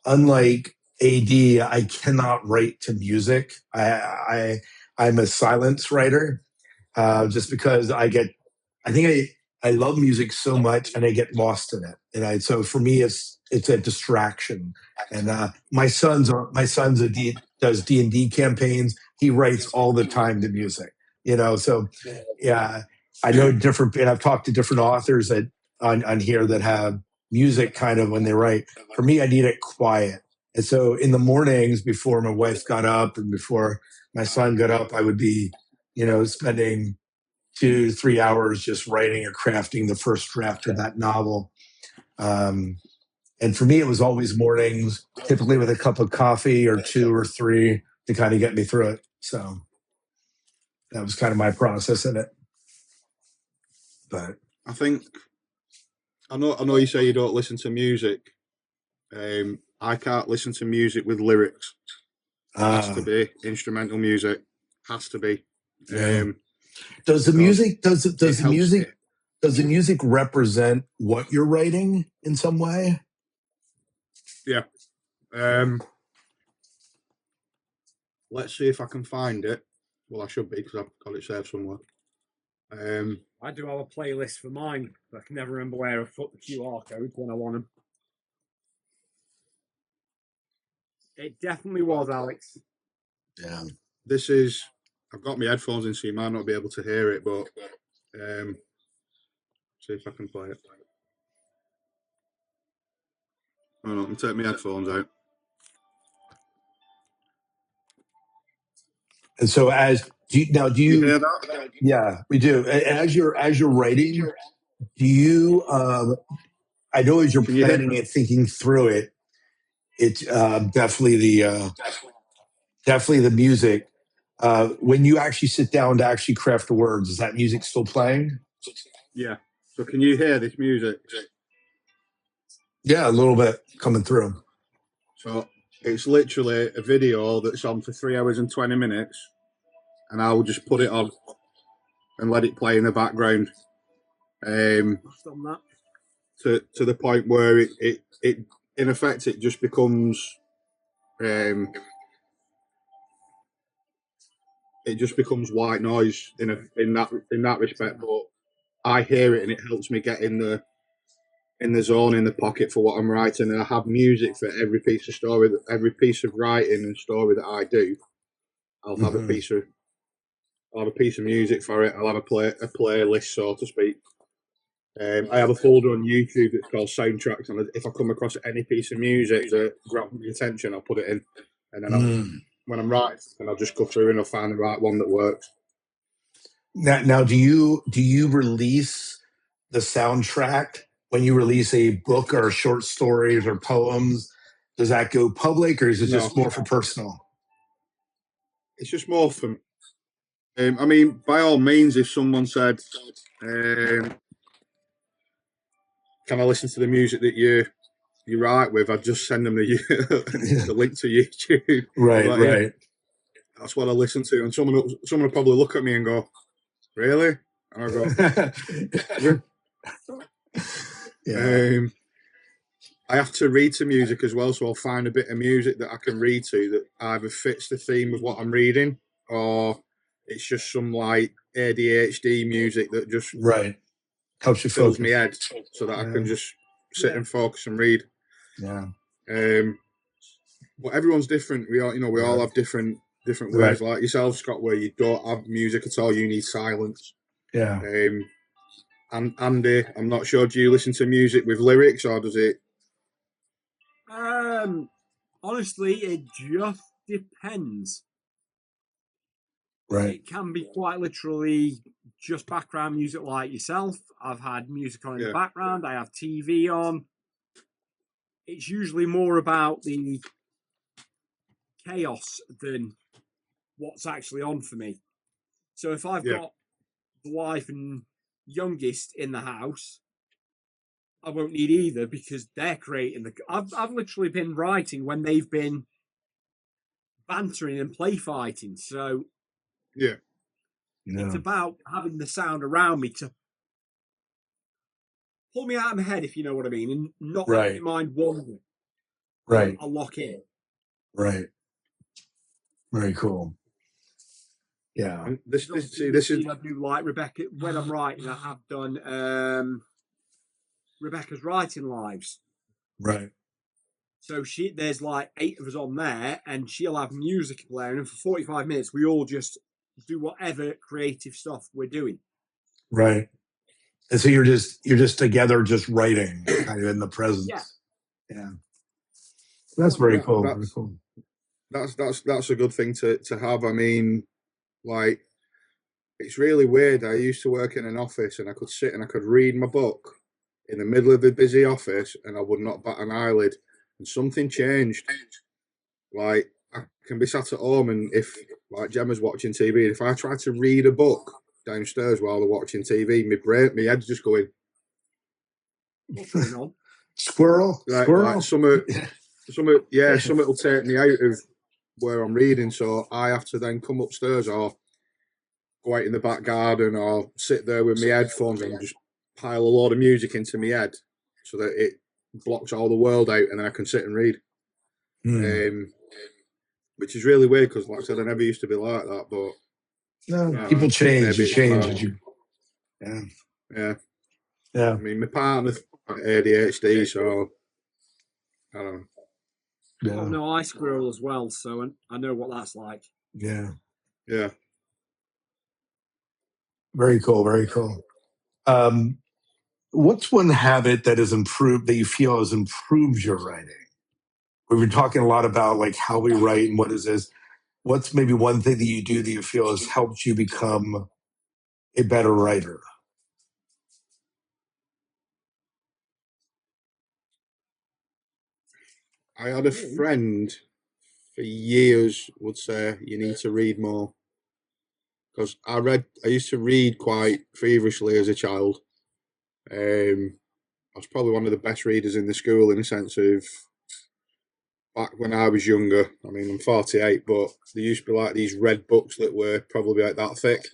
Unlike AD, I cannot write to music. I'm a silence writer, just because I love music so much and I get lost in it. And so for me, it's a distraction. And my son's does D&D campaigns. He writes all the time to music, so yeah, I know and I've talked to different authors on here that have music kind of when they write. For me, I need it quiet. And so in the mornings before my wife got up and before my son got up, I would be, spending 2 to 3 hours just writing or crafting the first draft of that novel. And for me, it was always mornings, typically with a cup of coffee or 2 or 3 to kind of get me through it. So that was kind of my process in it. But I think I know you say you don't listen to music. I can't listen to music with lyrics. It has to be instrumental music. Has to be. Yeah. Does the music represent what you're writing in some way? Yeah. Let's see if I can find it. Well, I should be because I've got it saved somewhere. I do have a playlist for mine, but I can never remember where I put the QR codes when I want them. It definitely was, Alex. Yeah. I've got my headphones in, so you might not be able to hear it, but see if I can play it. Hold on, I'm take my headphones out. And so do you hear that? Yeah, we do. As you're writing, do you I know as you're planning it, thinking through it, it's definitely the music. When you actually sit down to actually craft the words, is that music still playing? Yeah. So can you hear this music? Yeah, a little bit coming through. So it's literally a video that's on for 3 hours and 20 minutes, and I will just put it on and let it play in the background. To the point where it in effect it just becomes white noise in that respect. But I hear it and it helps me get in the zone, in the pocket for what I'm writing. And I have music for every piece of story, every piece of writing and story that I do. I'll have a piece of music for it. I'll have a playlist, so to speak. I have a folder on YouTube that's called soundtracks, and if I come across any piece of music that grabs my attention, I'll put it in, and then when I'm writing, I'll just go through and I'll find the right one that works. Now, do you release the soundtrack when you release a book or short stories or poems? Does that go public, or is it just more for personal? It's just more for. I mean, by all means, if someone said, "Can I listen to the music that you write with?" I'd just send them the link to YouTube. Right. Yeah, that's what I listen to, and someone will probably look at me and go, "Really?" And I go, yeah. I have to read to music as well, so I'll find a bit of music that I can read to that either fits the theme of what I'm reading, or it's just some like ADHD music that just helps you fills focus. my head, so that I can just sit and focus and read. Yeah. But everyone's different. We all have different ways. Like yourself, Scott, where you don't have music at all, you need silence. Yeah. And Andy, I'm not sure. Do you listen to music with lyrics, or does it? Honestly, it just depends. Right. It can be quite literally just background music like yourself. I've had music on in the background. I have TV on. It's usually more about the chaos than what's actually on for me. So if I've got the wife and youngest in the house, I won't need either because they're creating the. I've literally been writing when they've been bantering and play fighting. So it's about having the sound around me to pull me out of my head, if you know what I mean, and not let my mind wander. Right. I'll lock in. Right. Very cool. Yeah. And this is. I do like Rebecca when I'm writing. I have done Rebecca's writing lives. Right. So there's like 8 of us on there, and she'll have music playing, and for 45 minutes we all just do whatever creative stuff we're doing. Right. And so you're just together, just writing, kind of in the presence. Yeah. That's very cool. Very cool. That's a good thing to have. I mean, like, it's really weird. I used to work in an office and I could sit and I could read my book in the middle of a busy office and I would not bat an eyelid. And something changed. Like, I can be sat at home and if, like, Gemma's watching TV, if I try to read a book downstairs while they're watching TV, my head's just going, what's going on? Squirrel? Like something will take me out of where I'm reading, so I have to then come upstairs or go out in the back garden or sit there with my headphones and just pile a load of music into my head so that it blocks all the world out and then I can sit and read. Which is really weird because, like I said, I never used to be like that, but no, people change. You change. Yeah. I mean, my partner's ADHD, so I don't know. Yeah. Oh, no, I squirrel as well, so I know what that's like. Yeah. Very cool. Very cool. What's one habit that you feel has improved your writing? We've been talking a lot about like how we write and what is this. What's maybe one thing that you do that you feel has helped you become a better writer? I had a friend for years would say you need to read more because I used to read quite feverishly as a child. I was probably one of the best readers in the school in the sense of back when I was younger. I mean, I'm 48, but there used to be like these red books that were probably like that thick,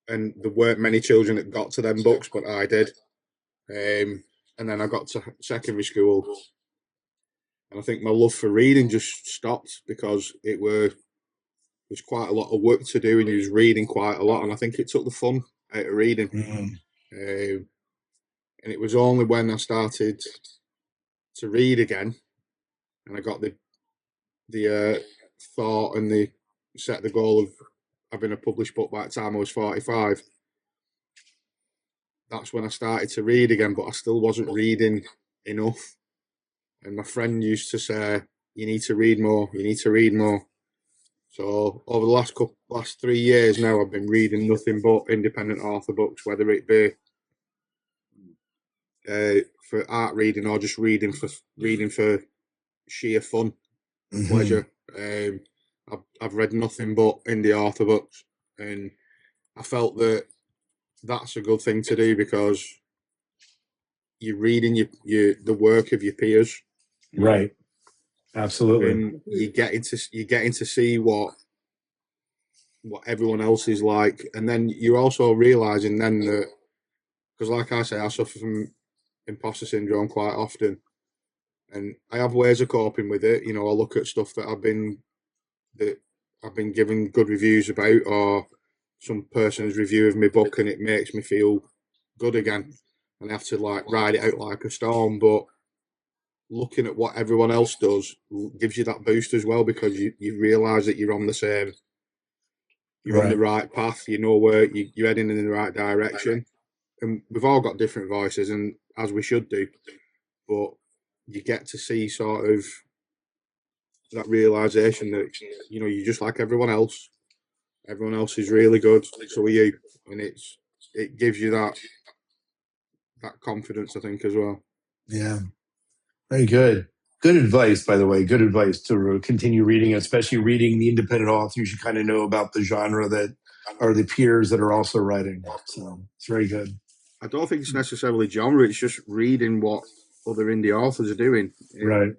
and there weren't many children that got to them books, but I did. And then I got to secondary school, and I think my love for reading just stopped because there's quite a lot of work to do, and you was reading quite a lot, and I think it took the fun out of reading. And it was only when I started to read again, and I got the thought and set the goal of having a published book by the time I was 45. That's when I started to read again, but I still wasn't reading enough. And my friend used to say, "You need to read more. You need to read more." So over the last 3 years now, I've been reading nothing but independent author books, whether it be for art reading or just reading for sheer fun and pleasure. I've read nothing but indie author books, and I felt that that's a good thing to do because you're reading the work of your peers, right? Absolutely, and you're getting to see what everyone else is like, and then you're also realizing then that because, like I say, I suffer from imposter syndrome quite often, and I have ways of coping with it. You know, I look at stuff that I've been given good reviews about, or some person's review of my book, and it makes me feel good again, and I have to like ride it out like a storm. But looking at what everyone else does gives you that boost as well because you realise that you're on the right path. You know where you're heading in the right direction, and we've all got different voices, and as we should do. But you get to see sort of that realization that you're just like everyone else. Everyone else is really good, so are you, and it gives you that confidence, I think, as well. Yeah, very good. Good advice, by the way. Good advice to continue reading, especially reading the independent authors. You kind of know about the genre that are the peers that are also writing. So it's very good. I don't think it's necessarily genre. It's just reading what other indie authors are doing. Right.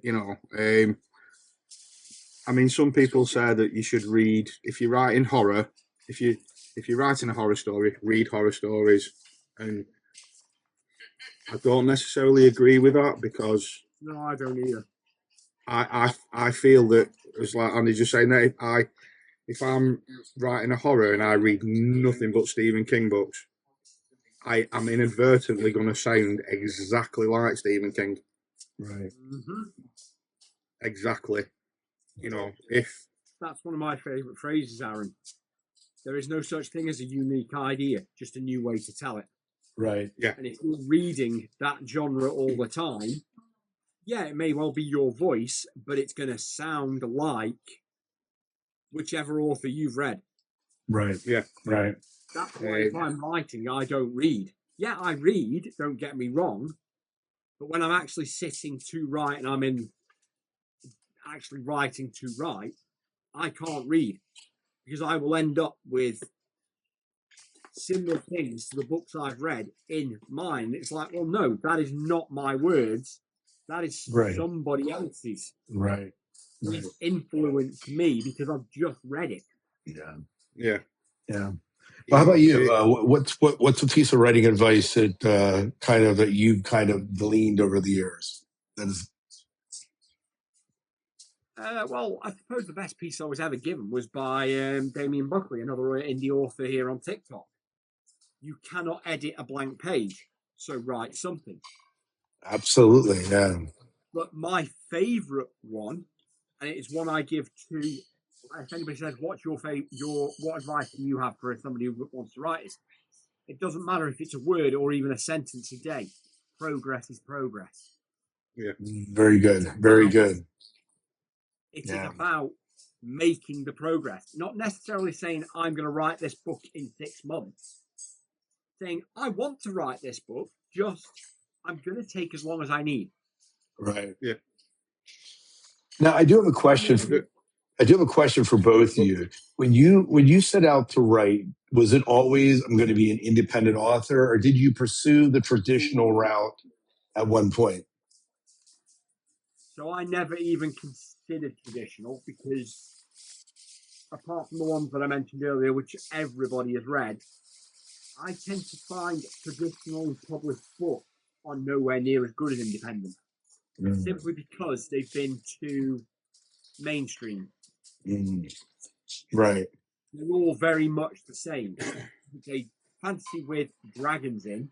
I mean, some people say that you should read if you're writing horror. If you're writing a horror story, read horror stories, and I don't necessarily agree with that because no, I don't either. I feel that it's like Andy just saying that if I'm writing a horror and I read nothing but Stephen King books, I am inadvertently going to sound exactly like Stephen King. Right. Exactly. If that's one of my favourite phrases, Aaron. There is no such thing as a unique idea, just a new way to tell it. Right. Yeah. And if you're reading that genre all the time, yeah, it may well be your voice, but it's going to sound like whichever author you've read. Right. Yeah. Right. That's why if I'm writing, I don't read. Yeah, I read, don't get me wrong, but when I'm actually sitting to write and I'm in actually writing to write, I can't read because I will end up with similar things to the books I've read in mine. It's like, well, no, that is not my words. That is somebody else's. Right. It's influenced me because I've just read it. Yeah. Yeah. Yeah. Well, how about you? What's a piece of writing advice that that you've kind of gleaned over the years? That is. Well, I suppose the best piece I was ever given was by Damien Buckley, another indie author here on TikTok. You cannot edit a blank page, so write something. Absolutely, yeah. But my favourite one, and it's one I give to, if anybody says, what's your what advice do you have for somebody who wants to write this? It doesn't matter if it's a word or even a sentence a day. Progress is progress. Yeah. Very good. Very good. It is about making the progress, not necessarily saying I'm going to write this book in 6 months. Saying I want to write this book, just I'm going to take as long as I need. Right. Yeah. Now I do have a question. I do have a question for both of you. When you set out to write, was it always I'm going to be an independent author, or did you pursue the traditional route at one point? So I never even considered traditional because apart from the ones that I mentioned earlier, which everybody has read, I tend to find traditionally published books are nowhere near as good as independent. Simply because they've been too mainstream. Right. They're all very much the same. They fantasy with dragons in.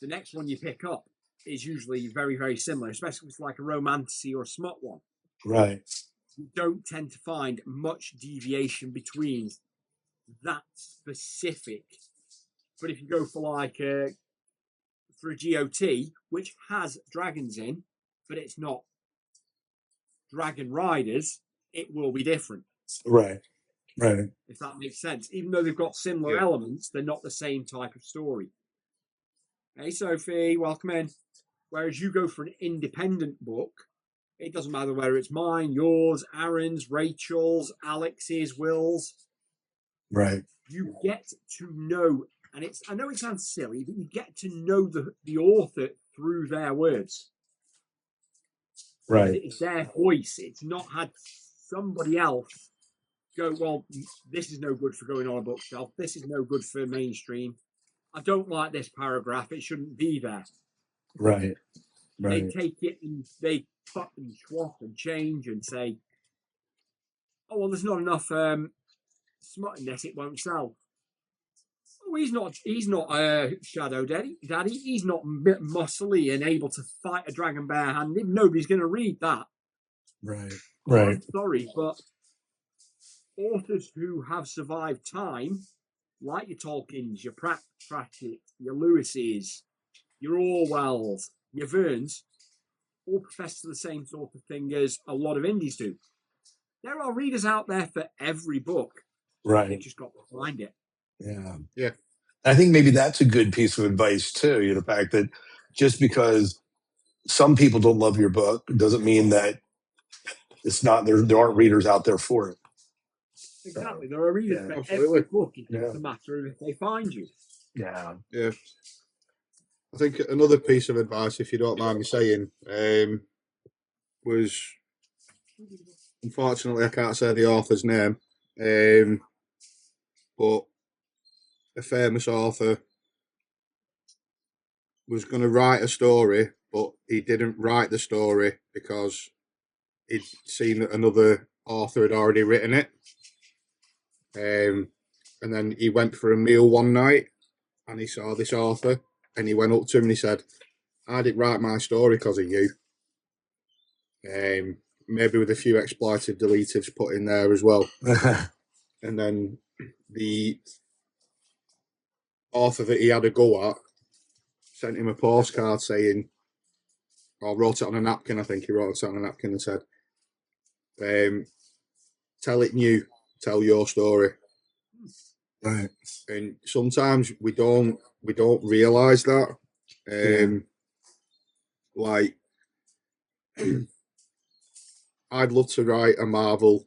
The next one you pick up is usually very, very similar, especially if it's like a romantasy or a smut one. Right. You don't tend to find much deviation between that specific. But if you go for like for a GOT, which has dragons in, but it's not dragon riders, it will be different. Right. Right. If that makes sense. Even though they've got similar elements, they're not the same type of story. Hey, Sophie, welcome in. Whereas you go for an independent book, it doesn't matter whether it's mine, yours, Aaron's, Rachel's, Alex's, Will's. Right. You get to know, and I know it sounds silly, but you get to know the author through their words. Right. It's their voice. It's not had somebody else go, well, this is no good for going on a bookshelf. This is no good for mainstream. I don't like this paragraph. It shouldn't be there. Right. They take it and they cut and swap and change and say, oh, well, there's not enough smut in this. It won't sell. Oh, he's not Shadow Daddy. He's not muscly and able to fight a dragon barehanded. Nobody's going to read that. Right. Well, Right. I'm sorry, but authors who have survived time, like your Tolkiens, your Pratchett's, your Lewis's, your Orwells, your Vernes, all profess to the same sort of thing as a lot of indies do. There are readers out there for every book. Right. They've just got to find it. Yeah. Yeah. I think maybe that's a good piece of advice too. The fact that just because some people don't love your book doesn't mean that it's not there aren't readers out there for it. Exactly. There are readers for absolutely. every book. It's just a matter of if they find you. Yeah. Yeah. I think another piece of advice, if you don't mind me saying, was, unfortunately, I can't say the author's name, but a famous author was going to write a story, but he didn't write the story because he'd seen that another author had already written it. And then he went for a meal one night and he saw this author and he went up to him and he said, I didn't write my story because of you. Maybe with a few exploited deletives put in there as well. And then the author that he had a go at sent him a postcard saying, or wrote it on a napkin, I think he wrote it on a napkin and said, tell it new, tell your story. Right. And sometimes we don't realise that. Like, I'd love to write a Marvel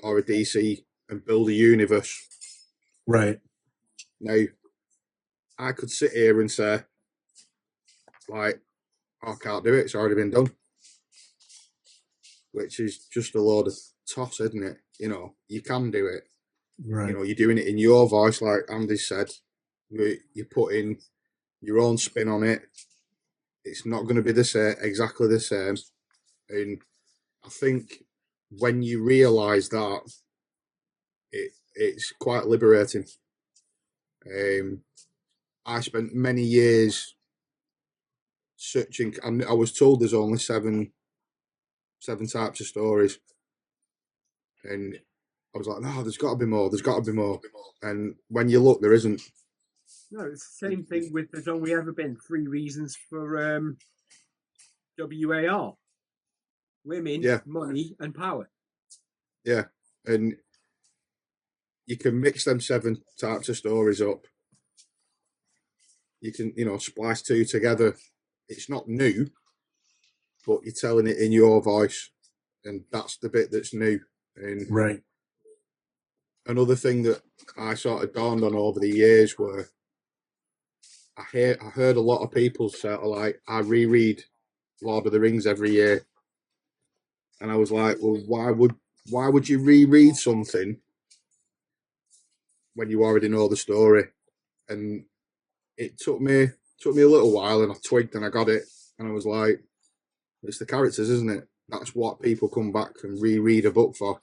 or a DC and build a universe. Right. Now, I could sit here and say, like, I can't do it, it's already been done. Which is just a load of toss, isn't it? You know, you can do it. Right. You know, you're doing it in your voice, like Andy said. You're putting your own spin on it. It's not going to be exactly the same. And I think when you realise that, it's quite liberating. I spent many years searching. I was told there's only seven types of stories, and I was like, no, there's got to be more. There's got to be more. And when you look, there isn't. No, it's the same thing with there's only ever been 3 reasons for WAR: women, money, and power. Yeah, and you can mix them 7 types of stories up. You can, splice 2 together. It's not new, but you're telling it in your voice, and that's the bit that's new. And right. Another thing that I sort of dawned on over the years were I heard a lot of people say, like, I reread Lord of the Rings every year, and I was like, well, why would you reread something when you already know the story? And it took me a little while, and I twigged and I got it, and I was like, it's the characters, isn't it? That's what people come back and reread a book for.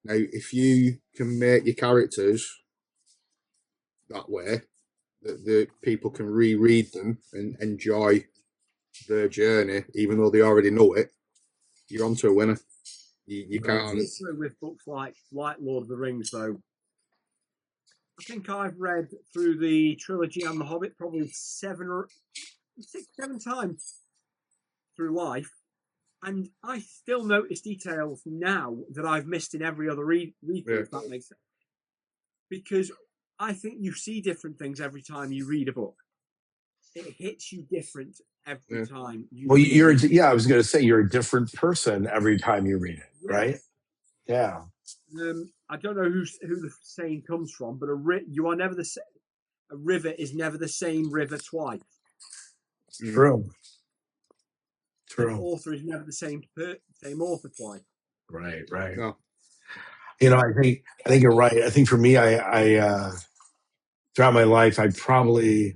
Now, if you can make your characters that way, that the people can reread them and enjoy their journey, even though they already know it, you're onto a winner. You can't. Also with books like Lord of the Rings, though, I think I've read through the trilogy and The Hobbit probably 7 times through life, and I still notice details now that I've missed in every other read through, if that makes sense. Because I think you see different things every time you read a book. It hits you different every time. I was going to say you're a different person every time you read it, right? Yeah. I don't know who the saying comes from, but you are never the same. A river is never the same river twice. True. An author is never the same author twice. Right. No. I think you're right. I think for me, I throughout my life, I probably,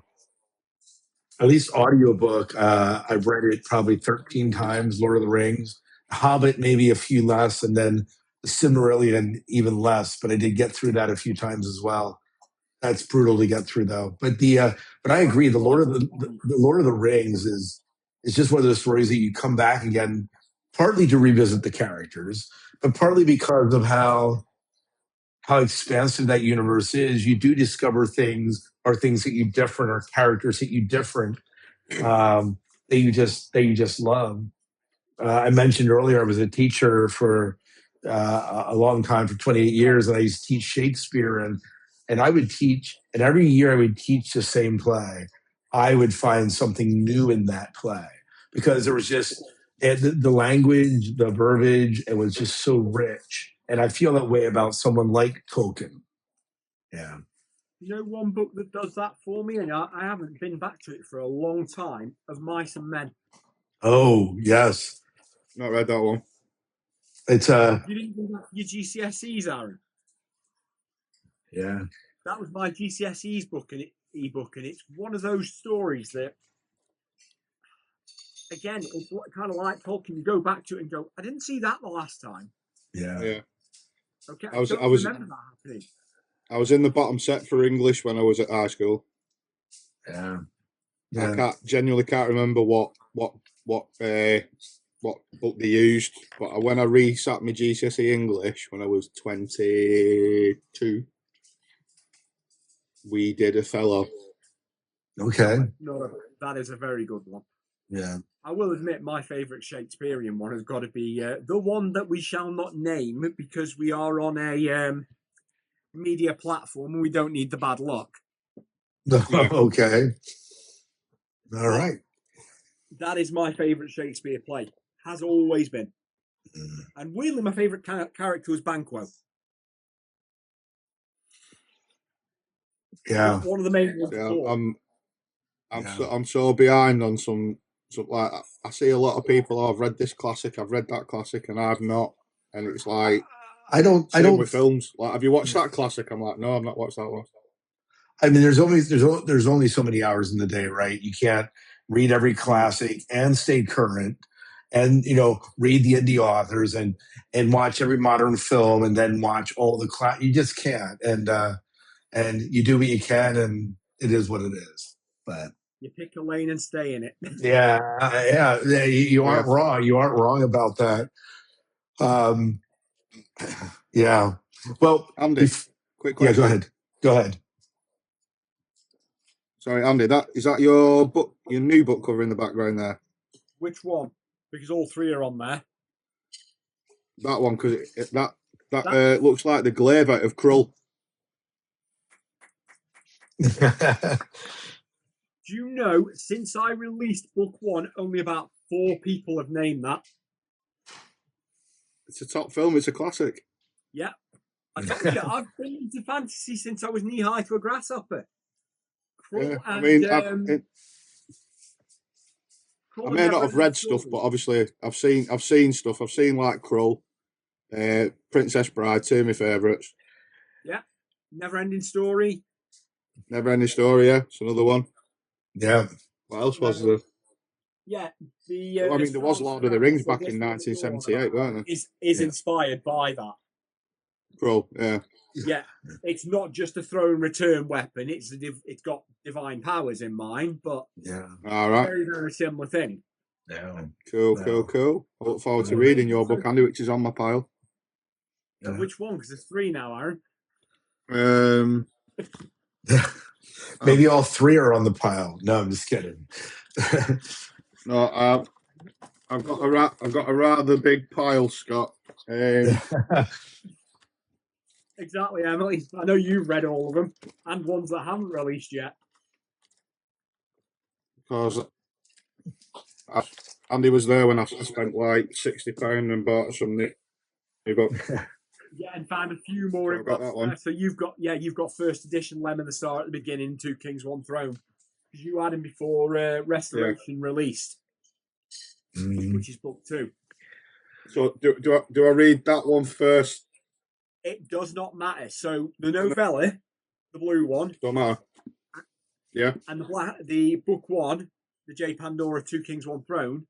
at least audiobook, I've read it probably 13 times, Lord of the Rings. Hobbit, maybe a few less, and then Silmarillion even less, but I did get through that a few times as well. That's brutal to get through, though. But but I agree, the Lord of the Rings is just one of those stories that you come back again, partly to revisit the characters, but partly because of how expansive that universe is. You do discover things that you different, or characters that you different, that you just love. I mentioned earlier I was a teacher for a long time, for 28 years, and I used to teach Shakespeare, and I would teach, and every year I would teach the same play. I would find something new in that play because there was just the language, the verbiage, it was just so rich. And I feel that way about someone like Tolkien. Yeah. You know, one book that does that for me, and I haven't been back to it for a long time, of Mice and Men. Oh, yes. Not read that one. It's You didn't do that for your GCSEs, Aaron? Yeah. That was my GCSEs book and ebook, and it's one of those stories that, again, it's kind of like Tolkien. You go back to it and go, I didn't see that the last time. Yeah. Okay, I don't remember that happening. I was in the bottom set for English when I was at high school. Yeah. I genuinely can't remember what book they used, but when I resat my GCSE English when I was 22, we did Othello. Okay. No, that is a very good one. Yeah. I will admit my favourite Shakespearean one has got to be the one that we shall not name because we are on a media platform and we don't need the bad luck. Okay. All right. That is my favourite Shakespeare play. Has always been. And weirdly, my favourite character was Banquo. Yeah. One of the main ones. Yeah, I'm so behind on some like I see a lot of people. Oh, I've read this classic, I've read that classic, and I've not. And it's like I don't with films. Like, have you watched that classic? I'm like, no, I've not watched that one. I mean, there's only so many hours in the day, right? You can't read every classic and stay current, and read the indie authors and watch every modern film, and then watch all the class. You just can't, and you do what you can, and it is what it is. But you pick a lane and stay in it. yeah. You aren't wrong. You aren't wrong about that. Yeah. Well, Andy, quick question. Yeah, go ahead. Sorry, Andy. Is that your book? Your new book cover in the background there? Which one? Because all three are on there. That one, because that looks like the glaive out of Krull. Do you know, since I released book one, only about 4 people have named that. It's a top film. It's a classic. Yeah. I told you, I've been into fantasy since I was knee-high to a grasshopper. Yeah, I mean, I may not have read stuff, but obviously I've seen stuff. I've seen like Krull, Princess Bride, 2 of my favourites. Yeah. Never-ending Story. Never-ending Story, yeah. It's another one. Yeah. What else was there? Yeah. There was Lord of the Rings back in 1978, weren't there? Is inspired by that. Krull, yeah. Yeah, it's not just a throw and return weapon. It's got divine powers in mind, but all right, very, very similar thing. Yeah. Cool. I look forward to reading your book, Andy, which is on my pile. Which one? Because there's 3 now, Aaron. Maybe all 3 are on the pile. No, I'm just kidding. No, I've got a rather big pile, Scott. Exactly, Emily. I know you've read all of them, and ones that haven't released yet. Because Andy was there when I spent like £60 and bought some new book. Yeah, and found a few more. So I've got that one. So you've got first edition Lemon the Star at the beginning, 2 Kings, 1 Throne. Because you had him before Restoration released, which is book 2. So do I read that one first? It does not matter. So the novella, the blue one, don't matter. Yeah. And the book 1, the Jade Pandora 2 Kings 1 Throne,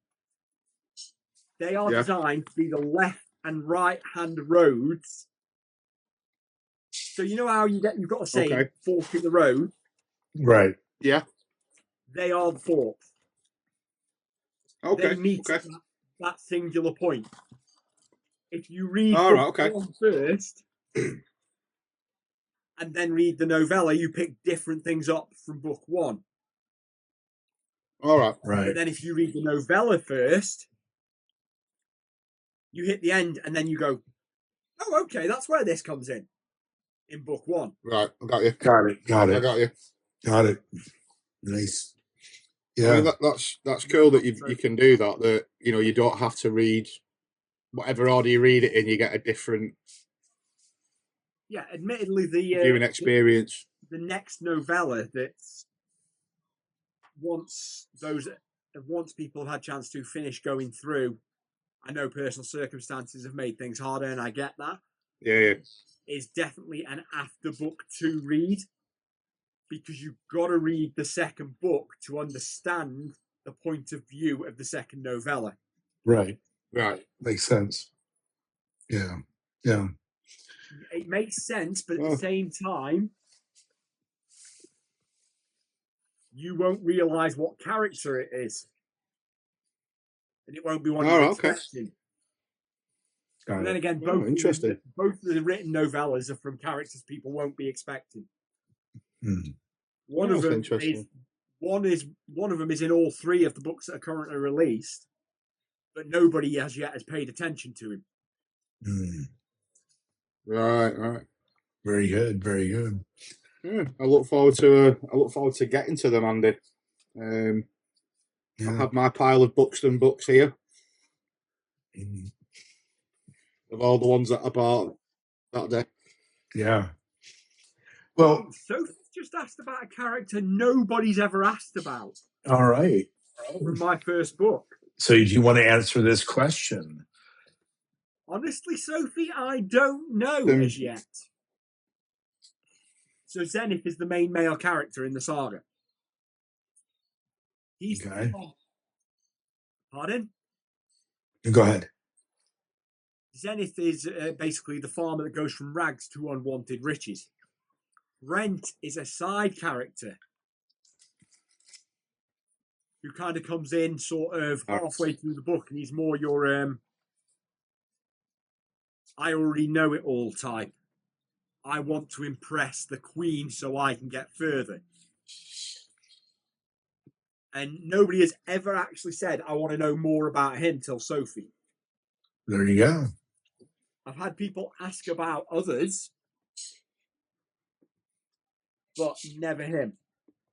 they are designed to be the left and right hand roads. So you know how you've got to say fork in the road, right? Yeah. They are the forks. Okay. They meet that singular point. If you read book 1 first, and then read the novella, you pick different things up from book 1. All right. But then if you read the novella first, you hit the end and then you go, oh, okay, that's where this comes in book 1. Right, I got you. Got it. I got you. Got it. Nice. Yeah. I mean, that's cool that you can do that. That you don't have to read whatever order you read it in. You get a different admittedly, the viewing experience. The next novella that's once people have had a chance to finish going through. I know personal circumstances have made things harder, and I get that. Yeah. Is definitely an after book 2 read, because you've got to read the second book to understand the point of view of the second novella. Right. Makes sense. Yeah. It makes sense, but at the same time, you won't realise what character it is. And it won't be one you're expecting. And then again, both of the written novellas are from characters people won't be expecting. One of them is in all three of the books that are currently released, but nobody as yet has paid attention to him. Right. Very good, very good. Yeah, I look forward to getting to them, Andy. I have my pile of books here. Of all the ones that I bought that day. Yeah. Well, Sophie's just asked about a character nobody's ever asked about. All right. From my first book. So do you want to answer this question? Honestly, Sophie, I don't know as yet. So Zenith is the main male character in the saga. He's okay. Pardon? Go ahead. Zenith is basically the farmer that goes from rags to unwanted riches. Brent is a side character who kind of comes in sort of halfway through the book, and he's more your I already know it all type. I want to impress the queen so I can get further. And nobody has ever actually said, I want to know more about him till Sophie. There you go. I've had people ask about others, but never him.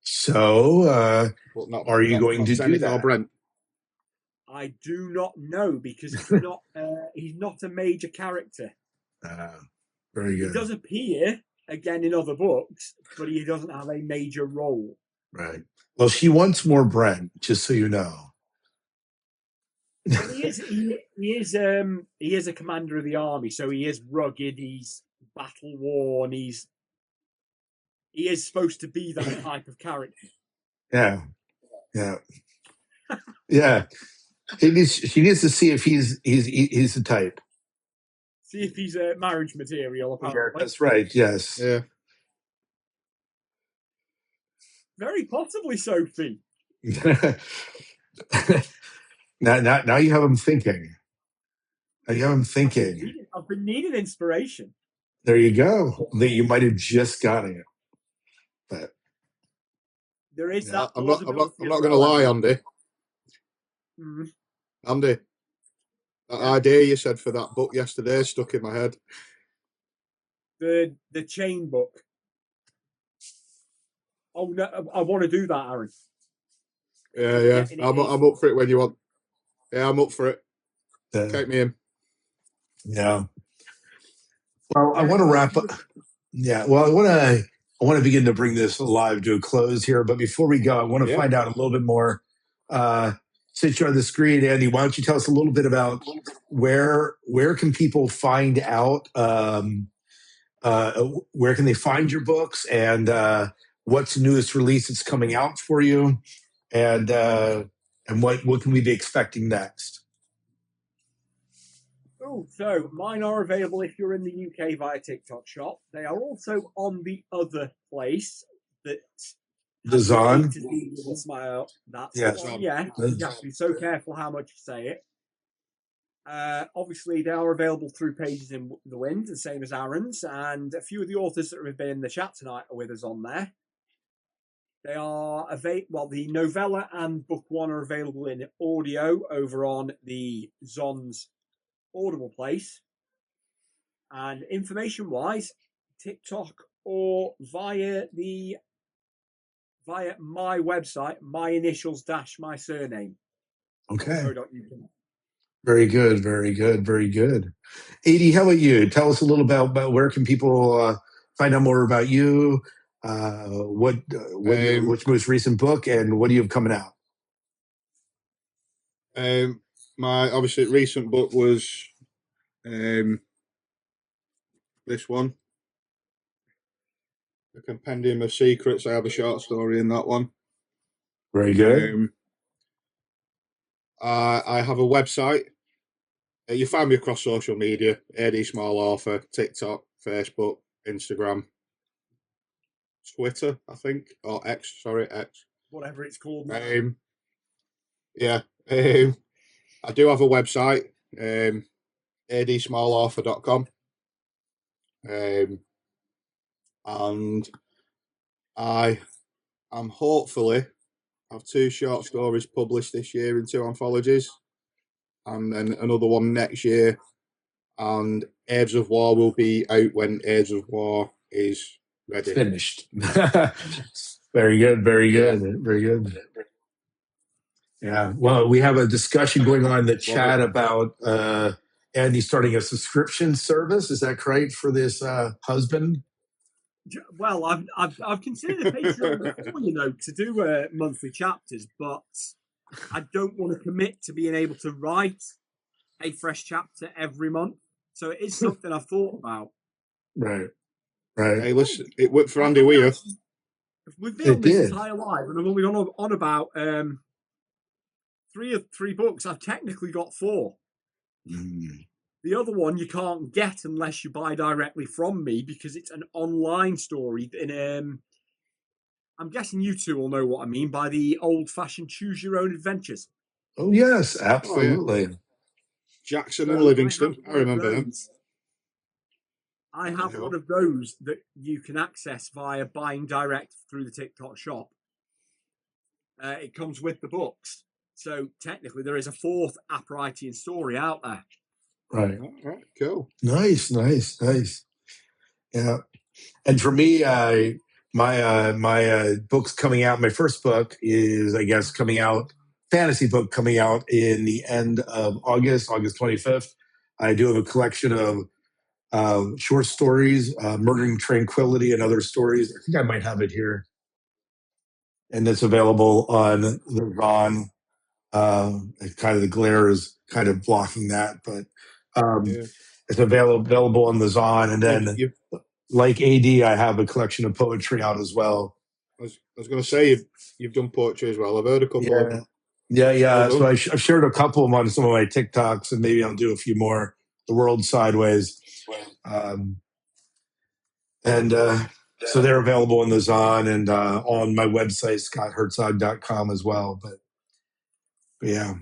So, are you going to do that? Brent? I do not know because he's not a major character. Very good. He does appear again in other books, but he doesn't have a major role. Right. Well, she wants more Brent, just so you know. He is a commander of the army, so he is rugged, he's battle worn, he is supposed to be that type of character. Yeah. She needs to see if he's the type. See if he's a marriage material, apparently. Yeah, that's right, yes. Yeah. Very possibly, Sophie. now you have him thinking. I've been needing inspiration. There you go. You might have just gotten it. But there is that. I'm not going to lie, Andy. Mm-hmm. Andy, that idea you said for that book yesterday stuck in my head. The chain book. Oh no, I want to do that, Aaron. Yeah. I'm up for it when you want. Yeah, I'm up for it. Take me in. Yeah. Well, I want to wrap up. Yeah. Well, I want to begin to bring this live to a close here. But before we go, I want to find out a little bit more. Since you're on the screen, Andy, why don't you tell us a little bit about where can people find out? Where can they find your books, and what's the newest release that's coming out for you, and what can we be expecting next? Oh, so mine are available if you're in the UK via TikTok Shop. They are also on the other place that the Zon. That's yeah, you have to be so careful how much you say it. Obviously, they are available through Pages in the Wind, the same as Aaron's, and a few of the authors that have been in the chat tonight are with us on there. They are the novella and book one are available in audio over on the Zon's Audible place. And information-wise, TikTok or via my website, my initials - my surname. Okay. Very good. Edie, how about you? Tell us a little about where can people find out more about you? What's most recent book, and what do you have coming out? My obviously recent book was this one, The Compendium of Secrets. I have a short story in that one. Very good. I have a website. You find me across social media: AD Small Author, TikTok, Facebook, Instagram, Twitter, I think, or X. Sorry, X. Whatever it's called. Yeah. I do have a website, adsmallauthor.com. And I am hopefully have 2 short stories published this year in 2 anthologies, and then another one next year. And Aves of War will be out when Aves of War is ready. Finished. Very good. Very good. Very good. Yeah. Well, we have a discussion going on in the chat about Andy starting a subscription service. Is that correct for this husband? Well, I've considered a Patreon before, to do monthly chapters, but I don't want to commit to being able to write a fresh chapter every month. So it is something I've thought about. Right. Right. Hey, listen, it worked for Andy Weir. We've been on this entire live, and I've only gone on about 3 books. I've technically got 4. The other one you can't get unless you buy directly from me because it's an online story. I'm guessing you 2 will know what I mean by the old-fashioned choose your own adventures. Oh yes, absolutely. Oh, yeah. Jackson and Livingston. I remember them. I have one of those that you can access via buying direct through the TikTok shop. It comes with the books. So technically there is a 4th Uprightian story out there. Right. All right, cool. Nice. Yeah. And for me, my book's coming out. My first book is, I guess, coming out, fantasy book coming out in the end of August 25th. I do have a collection of short stories, Murdering Tranquility and other stories. I think I might have it here. And it's available on the Ron. Kind of the glare is kind of blocking that, but it's available on the Zon. And then, like AD, I have a collection of poetry out as well. I was going to say you've done poetry as well. I've heard a couple of them. Yeah. So I've shared a couple of them on some of my TikToks, and maybe I'll do a few more. The World Sideways, so they're available on the Zon and on my website, ScottHertzog.com as well. But yeah,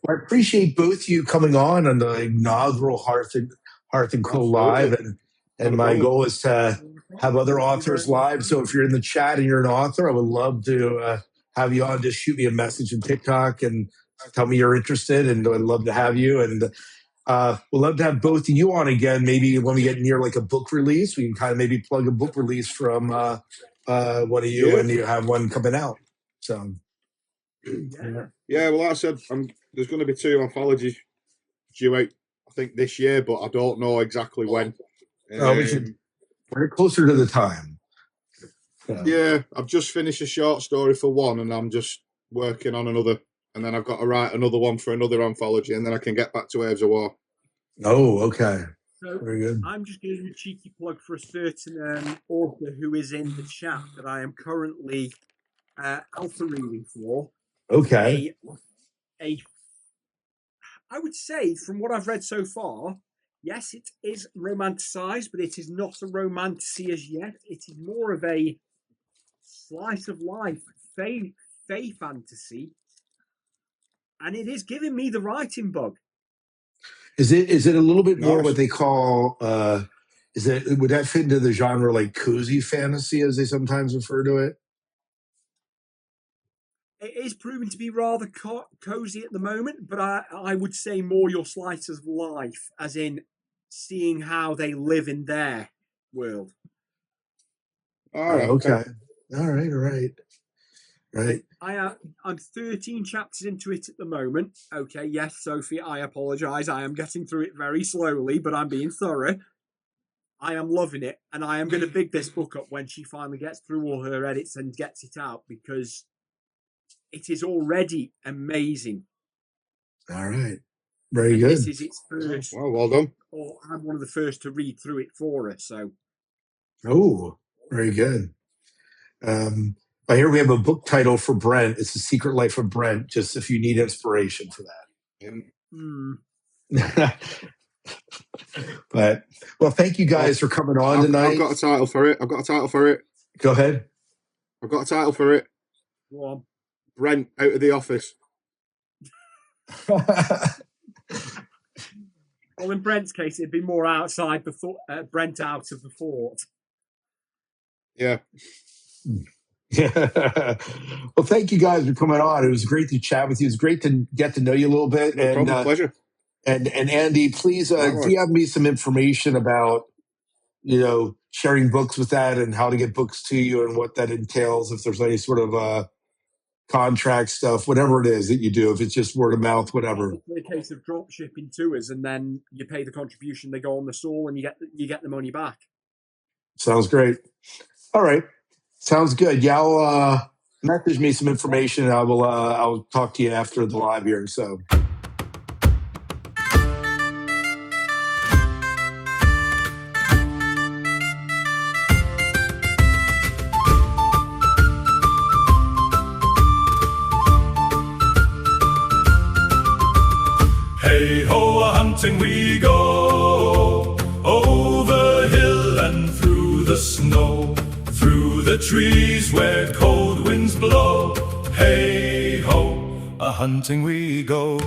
well, I appreciate both you coming on the inaugural Hearth and Quill Live, and my goal is to have other authors live. So if you're in the chat and you're an author, I would love to have you on. Just shoot me a message on TikTok and tell me you're interested, and I'd love to have you. And we'd love to have both of you on again. Maybe when we get near like a book release, we can kind of maybe plug a book release from one of you, and you have one coming out. So. Yeah, well, like I said, there's going to be 2 anthologies due out, I think, this year, but I don't know exactly when. We're closer to the time. Yeah, I've just finished a short story for one, and I'm just working on another, and then I've got to write another one for another anthology, and then I can get back to Aves of War. Oh, okay. So very good. I'm just giving a cheeky plug for a certain author who is in the chat that I am currently alpha reading for. Okay. I would say, from what I've read so far, yes, it is romanticized, but it is not a romantasy as yet. It is more of a slice of life, fae fantasy, and it is giving me the writing bug. Is it a little bit more what they call? Would that fit into the genre like cozy fantasy, as they sometimes refer to it? It is proving to be rather cozy at the moment, but I would say more your slice of life, as in seeing how they live in their world. All right. Okay. All right. I'm 13 chapters into it at the moment. Okay, yes, Sophie, I apologise. I am getting through it very slowly, but I'm being thorough. I am loving it, and I am going to big this book up when she finally gets through all her edits and gets it out, because it is already amazing. All right. Very good. This is its first. Well done. Or I'm one of the first to read through it for her. So. Oh, very good. I hear we have a book title for Brent. It's The Secret Life of Brent, just if you need inspiration for that. But, well, thank you guys for coming on tonight. I've got a title for it. Go ahead. I've got a title for it. Go on. Brent out of the office. Well, in Brent's case, it'd be more outside the Brent out of the fort. Yeah. Yeah. Well, thank you guys for coming on. It was great to chat with you. It was great to get to know you a little bit. No problem, pleasure. And Andy, please DM me some information about, sharing books with that and how to get books to you and what that entails. If there's any sort of contract stuff, whatever it is that you do, if it's just word of mouth, whatever. It's a case of drop shipping to us, and then you pay the contribution. They go on the stall, and you get the money back. Sounds great. All right, sounds good. Yeah, I'll message me some information. And I'll talk to you after the live here. So. Hey ho, a-hunting we go, over hill and through the snow, through the trees where cold winds blow. Hey ho, a-hunting we go.